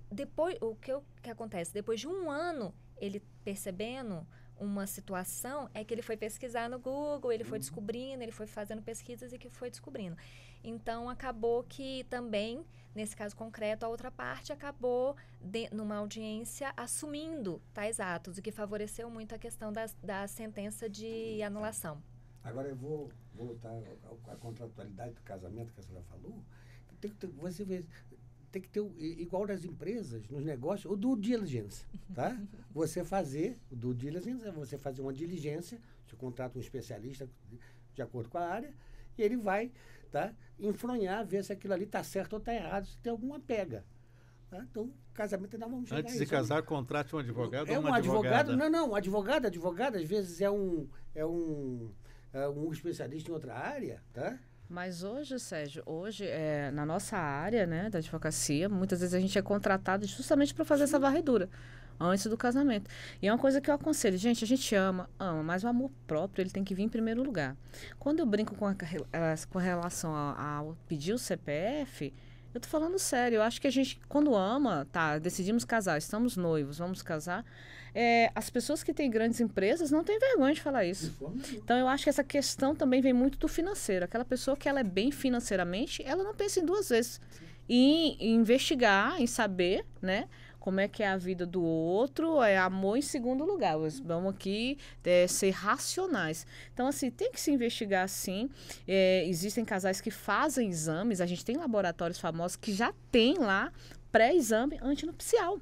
depois, o que acontece? Depois de 1 ano, ele percebendo uma situação, é que ele foi pesquisar no Google, ele foi descobrindo, ele foi fazendo pesquisas e que foi descobrindo. Então, acabou que também, nesse caso concreto, a outra parte acabou, numa audiência, assumindo tais atos, o que favoreceu muito a questão da sentença de anulação. Agora eu vou voltar à contratualidade do casamento que a senhora falou. Tem que ter, igual nas empresas, nos negócios, o due diligence, tá? Você fazer, o due diligence é você fazer uma diligência, você contrata um especialista de acordo com a área, e ele vai, tá, enfronhar, ver se aquilo ali está certo ou está errado, se tem alguma pega. Tá? Então, casamento ainda vamos chegar Antes de casar, contrate um advogado ou uma advogada? Não, advogada, às vezes é um especialista em outra área, tá? Mas hoje, Sérgio, na nossa área, né, da advocacia, muitas vezes a gente é contratado justamente para fazer essa varredura antes do casamento. E é uma coisa que eu aconselho, gente, a gente ama, mas o amor próprio, ele tem que vir em primeiro lugar. Quando eu brinco com relação ao pedir o CPF, eu tô falando sério, eu acho que a gente, quando ama, decidimos casar, estamos noivos, vamos casar, as pessoas que têm grandes empresas não têm vergonha de falar isso. Então, eu acho que essa questão também vem muito do financeiro. Aquela pessoa que ela é bem financeiramente, ela não pensa em 2 vezes. Em investigar, em saber, né, como é que é a vida do outro, amor em segundo lugar. Vamos aqui ser racionais. Então, assim, tem que se investigar, sim. Existem casais que fazem exames, a gente tem laboratórios famosos que já tem lá pré-exame antinupcial.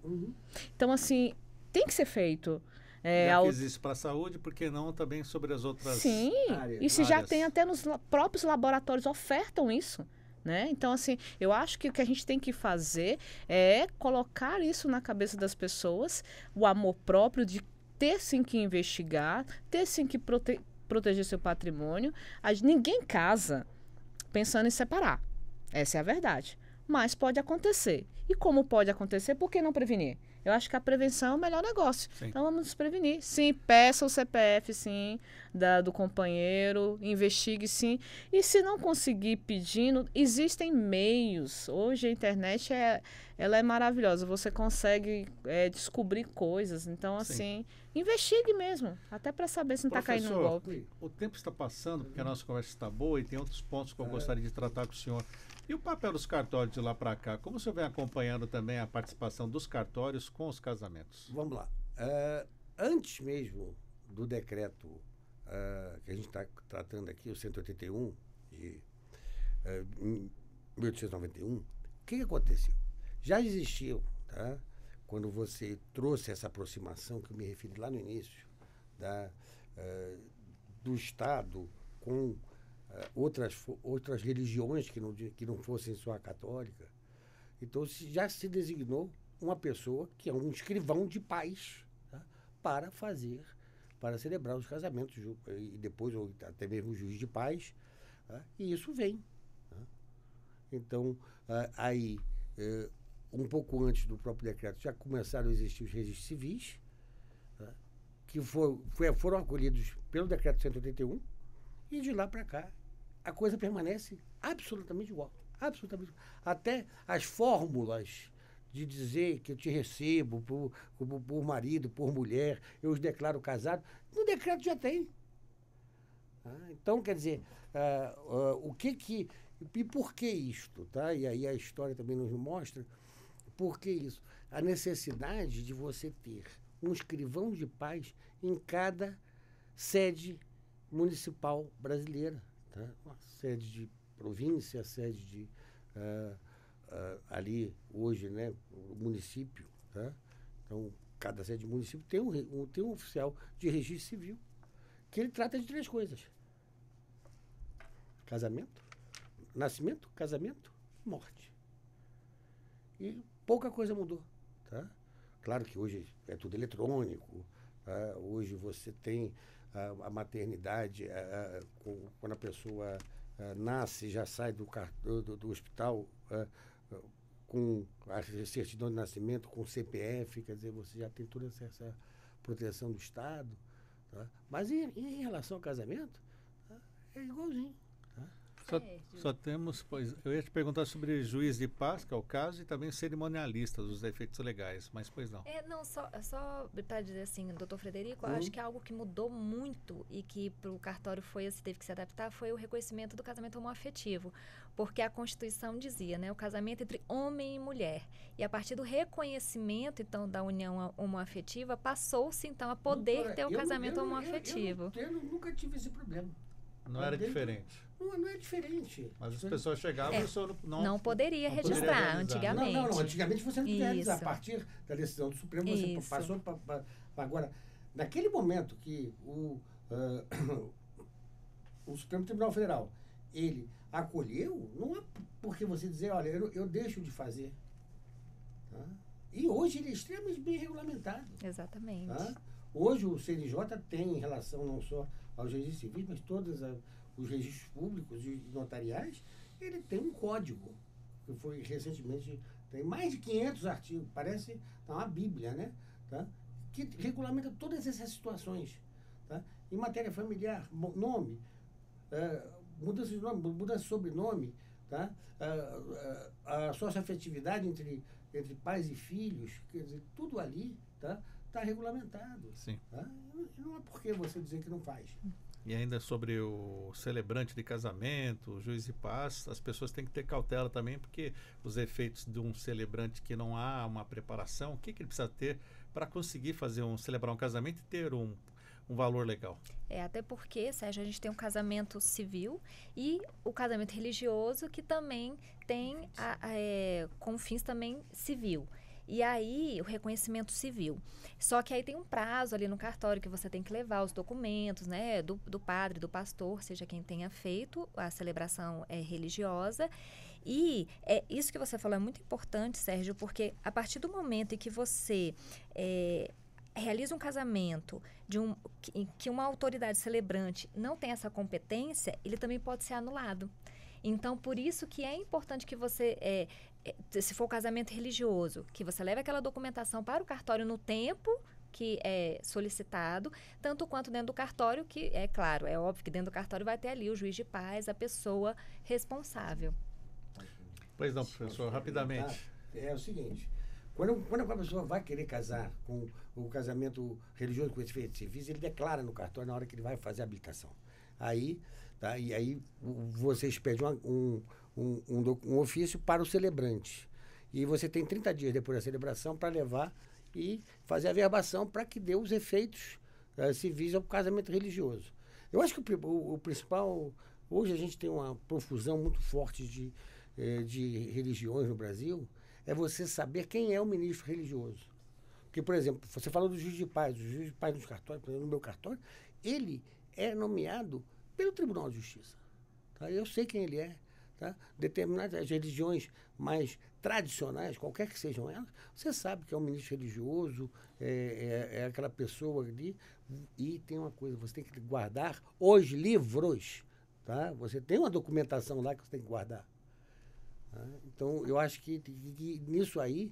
Então, assim, tem que ser feito. Já que existe para a saúde, por que não também sobre as outras áreas? E se já tem até nos próprios laboratórios ofertam isso. Né? Então, assim, eu acho que o que a gente tem que fazer é colocar isso na cabeça das pessoas, o amor próprio de ter sim que investigar, ter sim que proteger seu patrimônio. Ninguém casa pensando em separar. Essa é a verdade. Mas pode acontecer. E como pode acontecer, por que não prevenir? Eu acho que a prevenção é o melhor negócio. Sim. Então vamos nos prevenir. Sim, peça o CPF, sim, do companheiro, investigue, sim. E se não conseguir pedindo, existem meios. Hoje a internet ela é maravilhosa. Você consegue descobrir coisas. Então, assim, investigue mesmo. Até para saber se não está caindo no golpe. O tempo está passando, porque a nossa conversa está boa e tem outros pontos que eu gostaria de tratar com o senhor. E o papel dos cartórios de lá para cá? Como o senhor vem acompanhando também a participação dos cartórios com os casamentos? Vamos lá. Antes mesmo do decreto que a gente está tratando aqui, o 181 de 1891, o que aconteceu? Já existiu, tá? Quando você trouxe essa aproximação que eu me referi lá no início, do Estado com outras religiões que não fossem só a católica. Então, já se designou uma pessoa que é um escrivão de paz, tá? para celebrar os casamentos, e depois ou até mesmo o juiz de paz, tá? E isso vem. Tá? Então, aí, um pouco antes do próprio decreto, já começaram a existir os registros civis, tá? Que foram acolhidos pelo decreto 181, e de lá para cá a coisa permanece absolutamente igual. Absolutamente. Até as fórmulas de dizer que eu te recebo por marido, por mulher, eu os declaro casado, no decreto já tem. Então, quer dizer, e por que isto? Tá? E aí a história também nos mostra por que isso. A necessidade de você ter um escrivão de paz em cada sede municipal brasileira. Tá? Uma sede de província, sede de ali hoje, né, o município, tá? Então cada sede de município tem um oficial de registro civil que ele trata de 3 coisas: nascimento, casamento, morte. E pouca coisa mudou, tá? Claro que hoje é tudo eletrônico, tá? Hoje você tem a maternidade, quando a pessoa nasce, já sai do hospital com a certidão de nascimento, com o CPF, quer dizer, você já tem toda essa proteção do Estado. Tá? Mas em relação ao casamento, tá? É igualzinho. Só temos, eu ia te perguntar sobre juiz de paz, que é o caso, e também cerimonialista dos efeitos legais, mas pois não. Só para dizer assim, doutor Frederico, eu acho que algo que mudou muito e que para o cartório teve que se adaptar foi o reconhecimento do casamento homoafetivo, porque a Constituição dizia, né, o casamento entre homem e mulher, e a partir do reconhecimento, então, da união homoafetiva, passou-se, então, a poder ter o casamento homoafetivo. Eu nunca tive esse problema. Não era diferente. Não é diferente. Mas as pessoas chegavam e só não poderia registrar antigamente. Não, antigamente você não podia realizar. A partir da decisão do Supremo, você passou para... Agora, naquele momento que o Supremo Tribunal Federal, ele acolheu, não é porque você dizer, olha, eu deixo de fazer. Tá? E hoje ele é extremamente bem regulamentado. Exatamente. Tá? Hoje o CNJ tem, em relação não só aos registros civis, mas todos os registros públicos e notariais, ele tem um código, que foi recentemente, tem mais de 500 artigos, parece uma bíblia, né? Tá? Que regulamenta todas essas situações. Tá? Em matéria familiar, nome, mudança de nome, mudança de sobrenome, tá? A socioafetividade entre pais e filhos, quer dizer, tudo ali está regulamentado. Sim. Tá? E não é por que você dizer que não faz. E ainda sobre o celebrante de casamento, o juiz de paz, as pessoas têm que ter cautela também, porque os efeitos de um celebrante que não há uma preparação, o que ele precisa ter para conseguir celebrar um casamento e ter um valor legal? Até porque, Sérgio, a gente tem um casamento civil e o casamento religioso, que também tem com fins também civil. E aí, o reconhecimento civil. Só que aí tem um prazo ali no cartório que você tem que levar os documentos, né, do padre, do pastor, seja quem tenha feito a celebração religiosa. E isso que você falou é muito importante, Sérgio, porque a partir do momento em que você realiza um casamento que uma autoridade celebrante não tem essa competência, ele também pode ser anulado. Então, por isso que é importante que você, se for casamento religioso, que você leve aquela documentação para o cartório no tempo que é solicitado, tanto quanto dentro do cartório, que é claro, é óbvio que dentro do cartório vai ter ali o juiz de paz, a pessoa responsável. Pois não, professor, rapidamente. É o seguinte, quando a pessoa vai querer casar com o casamento religioso com esse efeitos civis, ele declara no cartório na hora que ele vai fazer a habilitação. Aí, tá, e aí vocês pedem um ofício para o celebrante. E você tem 30 dias depois da celebração para levar e fazer a verbação para que dê os efeitos civis ao casamento religioso. Eu acho que o principal... Hoje a gente tem uma profusão muito forte de religiões no Brasil, é você saber quem é o ministro religioso. Porque, por exemplo, você falou do juiz de paz. O juiz de paz nos cartórios, por exemplo, no meu cartório, ele é nomeado pelo Tribunal de Justiça. Tá? Eu sei quem ele é. Tá? Determinadas religiões mais tradicionais, qualquer que sejam elas, você sabe que é um ministro religioso, é aquela pessoa ali. E tem uma coisa, você tem que guardar os livros. Tá? Você tem uma documentação lá que você tem que guardar. Tá? Então, eu acho que nisso aí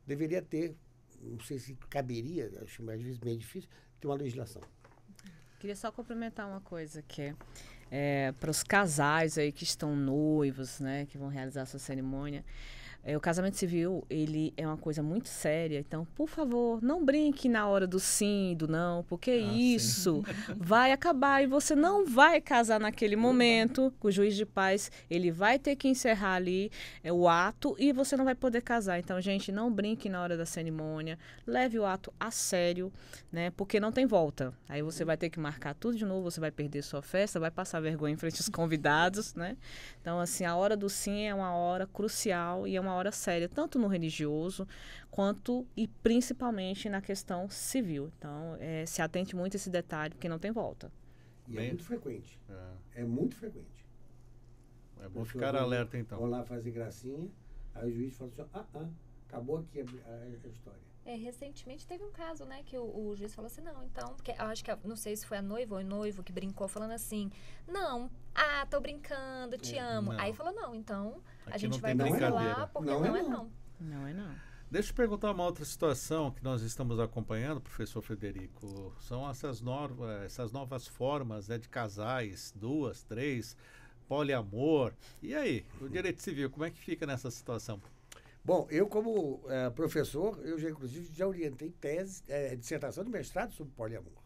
deveria ter, não sei se caberia, acho às vezes meio difícil, ter uma legislação. Queria só complementar uma coisa, que para os casais aí que estão noivos, né, que vão realizar a sua cerimônia, o casamento civil, ele é uma coisa muito séria, então, por favor, não brinque na hora do sim e do não, porque isso vai acabar e você não vai casar naquele momento. O juiz de paz, ele vai ter que encerrar ali o ato e você não vai poder casar. Então, gente, não brinque na hora da cerimônia, leve o ato a sério, né, porque não tem volta. Aí você vai ter que marcar tudo de novo, você vai perder sua festa, vai passar vergonha em frente aos convidados, né? Então, assim, a hora do sim é uma hora crucial e é uma hora séria, tanto no religioso quanto e principalmente na questão civil. Então, se atente muito a esse detalhe, porque não tem volta. E é muito frequente. É muito frequente. É bom ficar alerta, então. Vão lá fazer gracinha, aí o juiz fala assim, acabou aqui a história. Recentemente teve um caso, né, que o juiz falou assim, não, então, porque eu acho que, não sei se foi a noiva ou o noivo que brincou, falando assim, não, tô brincando, te amo. Não. Aí falou, não, então, aqui a gente vai cancelar, porque não é não. Não é não. Deixa eu perguntar uma outra situação que nós estamos acompanhando, professor Frederico. São essas novas formas, né, de casais, 2, 3, poliamor. E aí, o direito civil, como é que fica nessa situação? Bom, eu como professor, eu já inclusive já orientei tese, dissertação de mestrado sobre poliamor.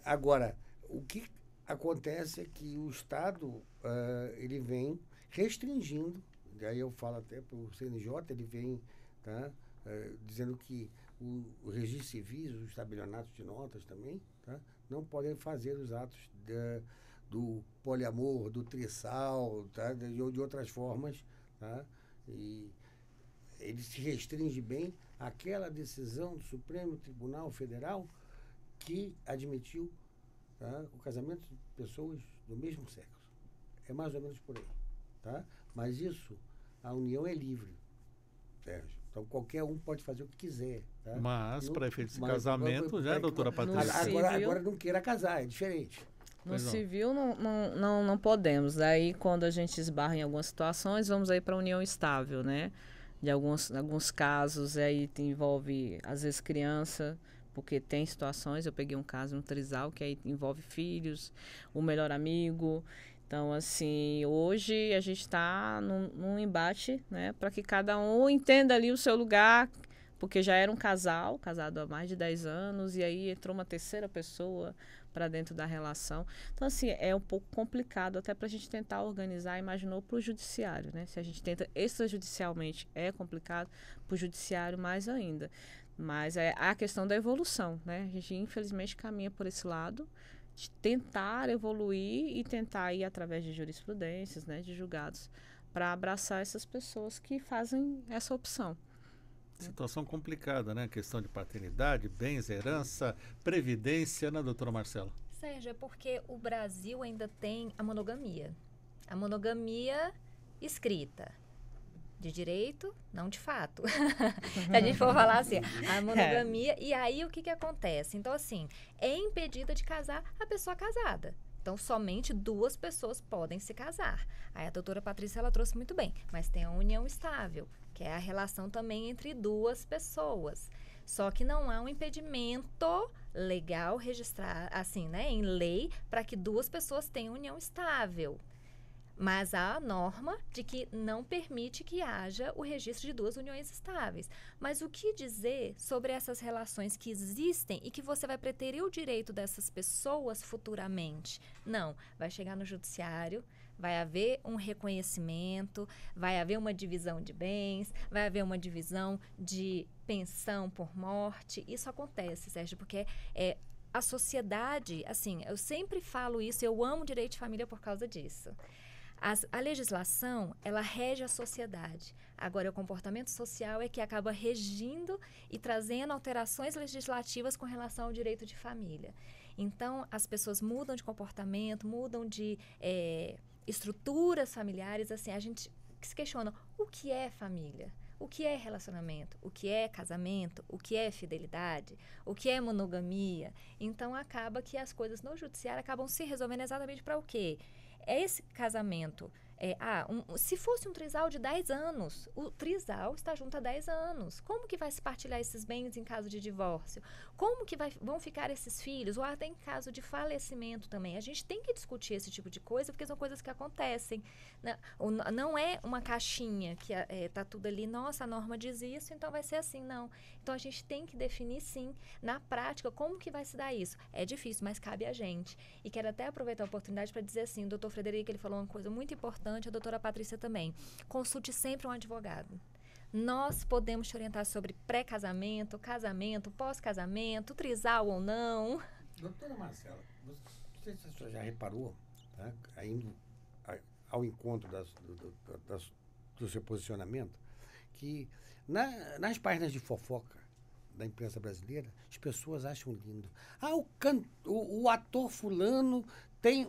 Agora, o que acontece é que o Estado ele vem restringindo, daí eu falo até para o CNJ, ele vem dizendo que o registro civil, os tabelionatos de notas também, não podem fazer os atos do poliamor, do trissal, de outras formas, e ele se restringe bem àquela decisão do Supremo Tribunal Federal que admitiu o casamento de pessoas do mesmo sexo. É mais ou menos por aí. Mas isso, a união é livre, Sérgio. Então, qualquer um pode fazer o que quiser. Mas, para efeito de casamento, doutora Patrícia? Agora não queira casar, é diferente. No civil não podemos. Daí, quando a gente esbarra em algumas situações, vamos aí para a união estável, né? De alguns casos, aí envolve, às vezes, criança, porque tem situações, eu peguei um caso no trisal, que aí envolve filhos, o melhor amigo. Então, assim, hoje a gente está num embate, né? Para que cada um entenda ali o seu lugar, porque já era um casal, casado há mais de 10 anos, e aí entrou uma terceira pessoa para dentro da relação. Então, assim, é um pouco complicado até para a gente tentar organizar, imaginou, para o judiciário, né? Se a gente tenta extrajudicialmente, é complicado, para o judiciário mais ainda. Mas é a questão da evolução, né? A gente, infelizmente, caminha por esse lado, de tentar evoluir e tentar ir através de jurisprudências, né, de julgados, para abraçar essas pessoas que fazem essa opção. Situação complicada, né? Questão de paternidade, bens, herança, previdência, né, doutora Marcela? Sérgio, é porque o Brasil ainda tem a monogamia. A monogamia escrita. De direito, não de fato. Se a gente for falar assim, a monogamia, e aí o que acontece? Então, assim, é impedida de casar a pessoa casada. Então, somente 2 pessoas podem se casar. Aí a doutora Patrícia, ela trouxe muito bem, mas tem a união estável, que é a relação também entre 2 pessoas. Só que não há um impedimento legal registrar, assim, né, em lei, para que 2 pessoas tenham união estável. Mas há a norma de que não permite que haja o registro de 2 uniões estáveis. Mas o que dizer sobre essas relações que existem e que você vai preterir o direito dessas pessoas futuramente? Não, vai chegar no judiciário, vai haver um reconhecimento, vai haver uma divisão de bens, vai haver uma divisão de pensão por morte. Isso acontece, Sérgio, porque a sociedade, assim, eu sempre falo isso, eu amo direito de família por causa disso. A legislação, ela rege a sociedade. Agora, o comportamento social é que acaba regindo e trazendo alterações legislativas com relação ao direito de família. Então, as pessoas mudam de comportamento, mudam de estruturas familiares. Assim, a gente se questiona o que é família, o que é relacionamento, o que é casamento, o que é fidelidade, o que é monogamia. Então, acaba que as coisas no judiciário acabam se resolvendo exatamente para o quê? Esse casamento, se fosse um trisal de 10 anos, o trisal está junto há 10 anos. Como que vai se partilhar esses bens em caso de divórcio? Como que vão ficar esses filhos? Ou até em caso de falecimento também. A gente tem que discutir esse tipo de coisa, porque são coisas que acontecem. Não é uma caixinha que está tudo ali, nossa, a norma diz isso, então vai ser assim, não. Então, a gente tem que definir, sim, na prática, como que vai se dar isso. É difícil, mas cabe a gente. E quero até aproveitar a oportunidade para dizer assim, o doutor Frederico, ele falou uma coisa muito importante, a doutora Patrícia também. Consulte sempre um advogado. Nós podemos te orientar sobre pré-casamento, casamento, pós-casamento, trisal ou não. Doutora Marcela, não sei se a senhora já reparou, tá? Indo ao encontro do seu posicionamento, que nas páginas de fofoca da imprensa brasileira, as pessoas acham lindo. O ator fulano tem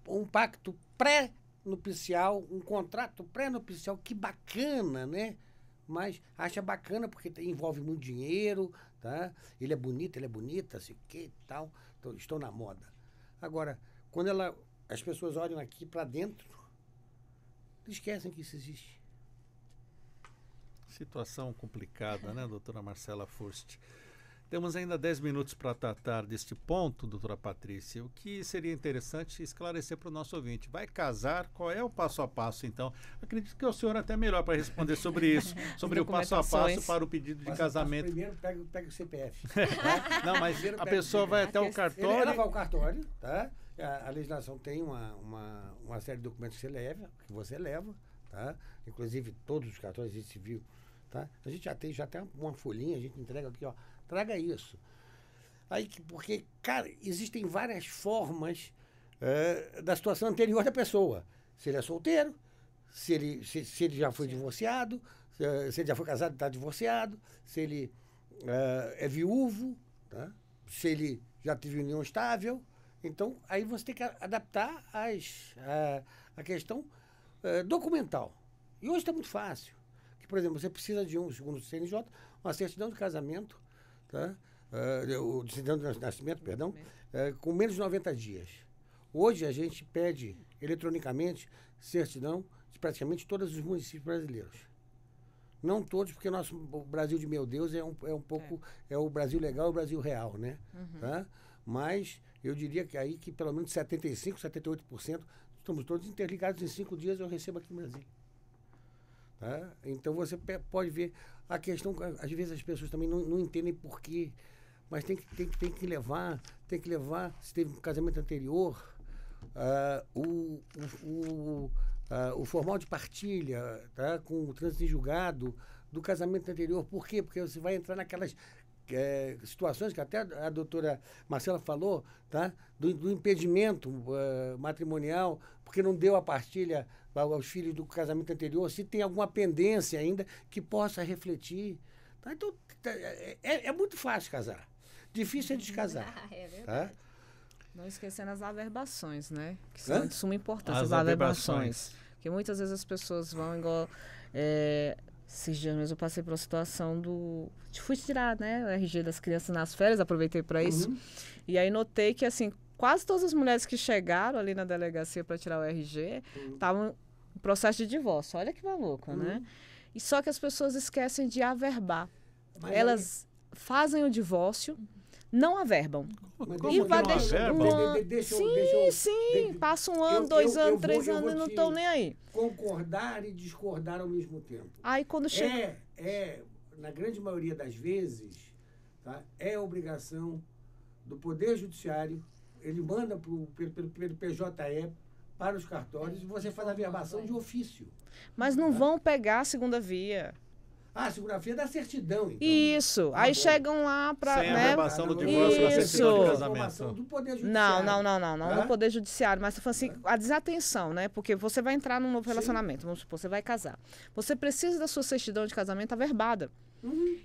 um pacto pré-nupcial, um contrato pré-nupcial, que bacana, né? Mas acha bacana porque envolve muito dinheiro, tá? Ele é bonito, ela é bonita, assim, que tal, estão na moda. Agora, quando as pessoas olham aqui para dentro, esquecem que isso existe. Situação complicada, né, doutora Marcela Furst? Temos ainda 10 minutos para tratar deste ponto, doutora Patrícia. O que seria interessante esclarecer para o nosso ouvinte? Vai casar? Qual é o passo a passo, então? Acredito que o senhor é até melhor para responder sobre isso, sobre o passo a passo para o pedido de casamento. Primeiro, pega o CPF. Não, mas a pessoa vai até o cartório. Ela vai ao cartório, tá? A legislação tem uma série de documentos que você leva, tá? Inclusive todos os cartórios de civil, tá? A gente já tem uma folhinha, a gente entrega aqui, ó. Traga isso. Porque, cara, existem várias formas da situação anterior da pessoa. Se ele é solteiro, se ele já foi divorciado, se ele já foi casado e está divorciado, se ele é viúvo, tá? Se ele já teve união estável. Então, aí você tem que adaptar a questão documental. E hoje está muito fácil. Que, por exemplo, você precisa de segundo o CNJ, uma certidão de casamento, tá? O certidão de nascimento, perdão, com menos de 90 dias. Hoje a gente pede eletronicamente certidão de praticamente todos os municípios brasileiros. Não todos, porque o Brasil de meu Deus é um pouco o Brasil legal e o Brasil real, né? Uhum. Tá? Mas eu diria que pelo menos 75%, 78% estamos todos interligados. Em 5 dias eu recebo aqui no Brasil. Tá? Então você pode ver a questão, às vezes as pessoas também não entendem por quê, mas tem que levar, se teve um casamento anterior, o formal de partilha, tá? Com o trânsito em julgado do casamento anterior. Por quê? Porque você vai entrar naquelas situações que até a doutora Marcela falou, tá? Do impedimento matrimonial, porque não deu a partilha aos filhos do casamento anterior, se tem alguma pendência ainda que possa refletir. Tá? Então, é muito fácil casar. Difícil é descasar. É verdade. Tá? Não esquecendo as averbações, né? Que são de suma importância. As As averbações. Porque muitas vezes as pessoas vão igual... esses dias mesmo eu passei por uma situação fui tirar, né, o RG das crianças nas férias, aproveitei para isso. E aí notei que, assim, quase todas as mulheres que chegaram ali na delegacia para tirar o RG estavam em processo de divórcio. Olha que maluco, né? E só que as pessoas esquecem de averbar. Mas elas fazem o divórcio, não averbam. Como vai que não averba? Sim, passa 1 ano, 2 anos, 3 anos e não estão nem aí. Concordar e discordar ao mesmo tempo. Aí quando chega... Na grande maioria das vezes, tá, é obrigação do Poder Judiciário, ele manda pelo PJE para os cartórios e você faz a averbação de ofício. Mas não vão pegar a segunda via. A segunda via da certidão, então. Isso. Aí chegam lá para... Sem a averbação do divórcio na certidão de casamento. Do Poder Judiciário. Não no Poder Judiciário, mas assim, a desatenção, né? Porque você vai entrar num novo relacionamento, vamos supor, você vai casar. Você precisa da sua certidão de casamento averbada.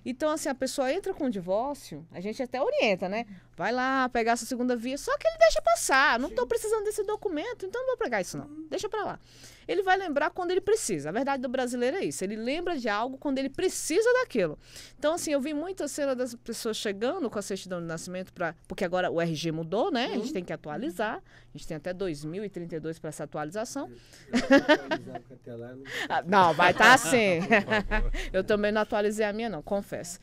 Então, assim, a pessoa entra com o divórcio, a gente até orienta, né? Vai lá pegar essa segunda via, só que ele deixa passar. Não estou precisando desse documento, então não vou pegar isso, não. Deixa para lá. Ele vai lembrar quando ele precisa. A verdade do brasileiro é isso. Ele lembra de algo quando ele precisa daquilo. Então, assim, eu vi muita cena das pessoas chegando com a certidão de nascimento, porque agora o RG mudou, né? A gente tem que atualizar. A gente tem até 2032 para essa atualização. Não, vai estar assim. Eu também não atualizei a minha, não, confesso.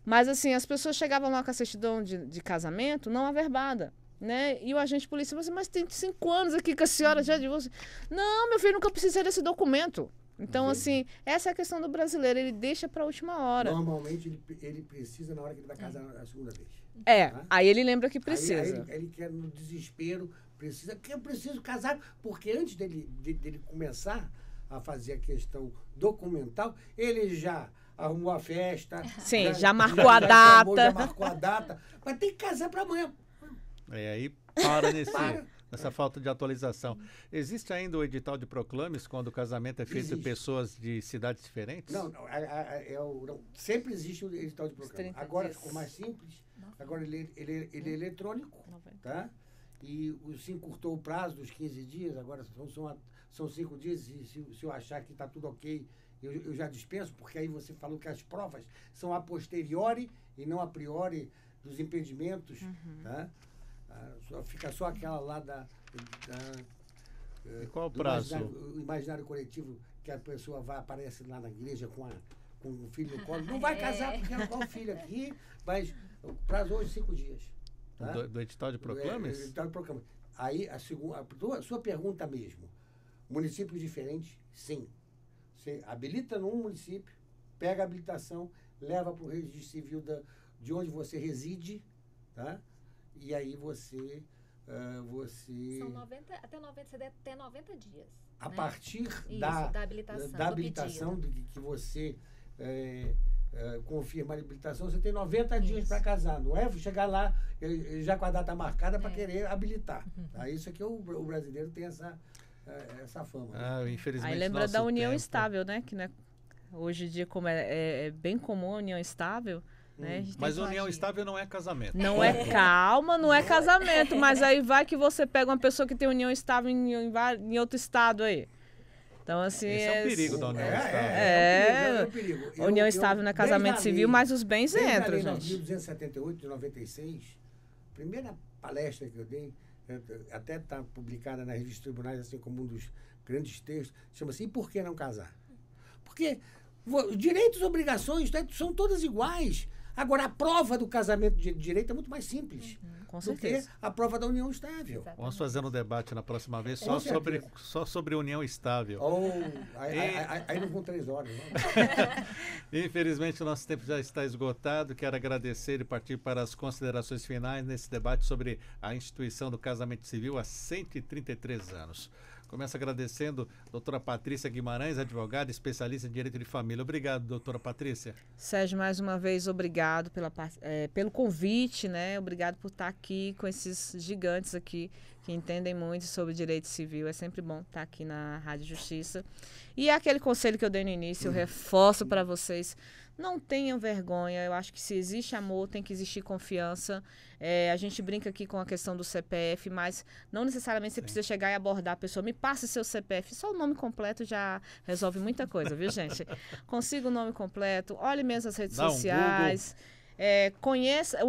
Mas, assim, as pessoas chegavam lá com a certidão de casamento não averbada. Né? E o agente policial falou assim, mas tem 5 anos aqui que a senhora já divorciou. Não, meu filho, nunca precisei desse documento. Então, assim, essa é a questão do brasileiro, ele deixa para a última hora. Normalmente, ele precisa na hora que ele vai casar a segunda vez. Tá? Aí ele lembra que precisa. Aí ele quer no desespero, porque eu preciso casar, porque antes dele começar a fazer a questão documental, ele já arrumou a festa. Sim, já marcou a data. Já marcou a data, mas tem que casar para amanhã. Aí nessa falta de atualização. Existe ainda o edital de proclames quando o casamento é feito em pessoas de cidades diferentes? Não, sempre existe o edital de proclames. Agora ficou mais simples. Agora ele é eletrônico, tá? E se encurtou o prazo dos 15 dias, agora são 5 dias. E se eu achar que está tudo ok, eu já dispenso, porque aí você falou que as provas são a posteriori e não a priori dos impedimentos, tá? Fica só aquela lá e qual o prazo? O imaginário coletivo, que a pessoa aparece lá na igreja com o filho no colo. Não vai casar porque não tem o filho aqui, mas o prazo hoje 5 dias. Tá? Do edital de proclames? Edital de proclames. Aí, a sua pergunta mesmo. Municípios diferentes, sim. Você habilita num município, pega a habilitação, leva para o registro civil de onde você reside, tá? E aí você... São 90, você deve ter 90 dias. A partir da habilitação que você confirma a habilitação, você tem 90 dias para casar. Não é chegar lá já com a data marcada para querer habilitar. Tá? Isso aqui o brasileiro tem essa fama. Infelizmente, aí lembra da união estável, né? Que, né, hoje em dia, como é bem comum a união estável, né? Mas união estável não é casamento. Não é calma, não é casamento. Mas aí vai que você pega uma pessoa que tem união estável em outro estado aí. Então, assim... Esse é o perigo da união estável. É o perigo. União estável não é casamento civil, mas os bens entram, gente. Em 1278, de 96, primeira palestra que eu dei, até está publicada na revista Tribunais, assim como um dos grandes textos, chama-se E por que não casar? Porque direitos e obrigações são todas iguais. Agora, a prova do casamento de direito é muito mais simples do que a prova da união estável. Exatamente. Vamos fazer um debate na próxima vez só sobre união estável. Aí não vão 3 horas. Não. Infelizmente, o nosso tempo já está esgotado. Quero agradecer e partir para as considerações finais nesse debate sobre a instituição do casamento civil há 133 anos. Começo agradecendo a doutora Patrícia Guimarães, advogada, especialista em direito de família. Obrigado, doutora Patrícia. Sérgio, mais uma vez, obrigado pelo convite, né? Obrigado por estar aqui com esses gigantes aqui que entendem muito sobre direito civil. É sempre bom estar aqui na Rádio Justiça. E aquele conselho que eu dei no início, eu reforço para vocês. Não tenham vergonha, eu acho que se existe amor, tem que existir confiança. A gente brinca aqui com a questão do CPF, mas não necessariamente você precisa chegar e abordar a pessoa. Me passe seu CPF, só o nome completo já resolve muita coisa, viu, gente? Consiga o nome completo, olhe mesmo as redes sociais. Conheça,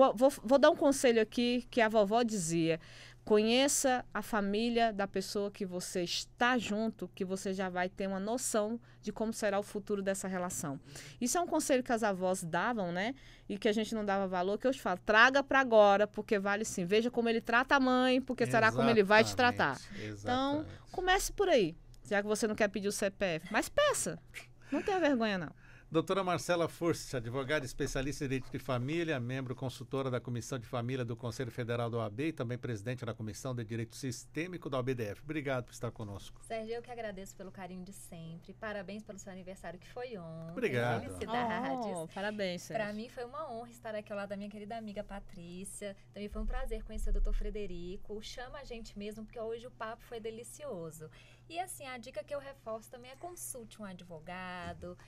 vou dar um conselho aqui que a vovó dizia: conheça a família da pessoa que você está junto, que você já vai ter uma noção de como será o futuro dessa relação. Isso é um conselho que as avós davam, né? E que a gente não dava valor, que eu te falo, traga para agora, porque vale sim. Veja como ele trata a mãe, porque será como ele vai te tratar. Então, comece por aí, já que você não quer pedir o CPF. Mas peça, não tenha vergonha não. Doutora Marcela Furst, advogada especialista em direito de família, membro consultora da Comissão de Família do Conselho Federal da OAB e também presidente da Comissão de Direito Sistêmico da OABDF. Obrigado por estar conosco. Sérgio, eu que agradeço pelo carinho de sempre. Parabéns pelo seu aniversário, que foi ontem. Obrigado. Felicidades. Parabéns, Sérgio. Para mim foi uma honra estar aqui ao lado da minha querida amiga Patrícia. Também foi um prazer conhecer o doutor Frederico. Chama a gente mesmo, porque hoje o papo foi delicioso. E assim, a dica que eu reforço também é consulte um advogado,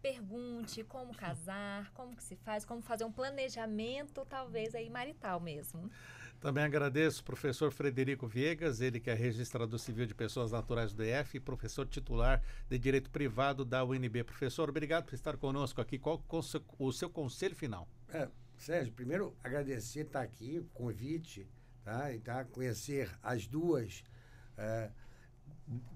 pergunte como casar, como que se faz, como fazer um planejamento, talvez aí marital mesmo. Também agradeço o professor Frederico Viegas, ele que é registrador civil de pessoas naturais do DF e professor titular de Direito Privado da UNB. Professor, obrigado por estar conosco aqui. Qual o seu conselho final? Sérgio, primeiro agradecer estar aqui, o convite, tá? Conhecer as duas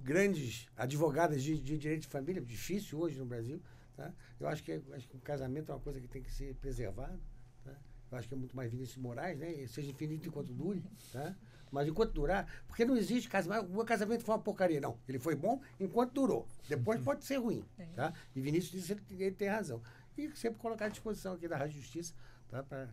grandes advogadas de direito de família, difícil hoje no Brasil, tá? Eu acho que o casamento é uma coisa que tem que ser preservado, tá? Eu acho que é muito mais Vinícius Moraes, né? Seja infinito enquanto dure, tá? Mas enquanto durar, porque não existe casamento, o casamento foi uma porcaria, não. Ele foi bom enquanto durou, depois pode ser ruim, tá? E Vinícius disse que ele tem razão. E sempre colocar à disposição aqui da Rádio Justiça, tá? Para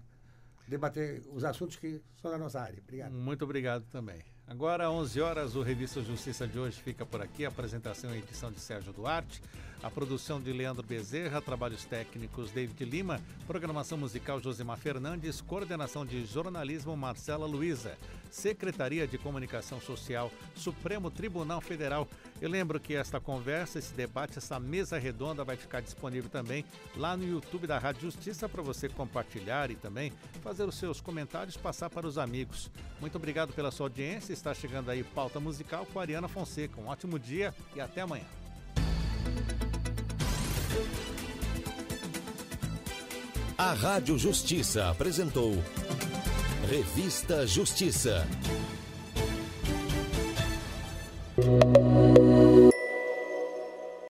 debater os assuntos que são da nossa área. Obrigado. Muito obrigado também. Agora, 11 horas, o Revista Justiça de hoje fica por aqui. A apresentação e edição de Sérgio Duarte, a produção de Leandro Bezerra, trabalhos técnicos David Lima, programação musical Josimar Fernandes, coordenação de jornalismo Marcela Luiza, Secretaria de Comunicação Social, Supremo Tribunal Federal. Eu lembro que esta conversa, esse debate, essa mesa redonda vai ficar disponível também lá no YouTube da Rádio Justiça para você compartilhar e também fazer os seus comentários, passar para os amigos. Muito obrigado pela sua audiência. Está chegando aí Pauta Musical com a Ariana Fonseca. Um ótimo dia e até amanhã. A Rádio Justiça apresentou Revista Justiça.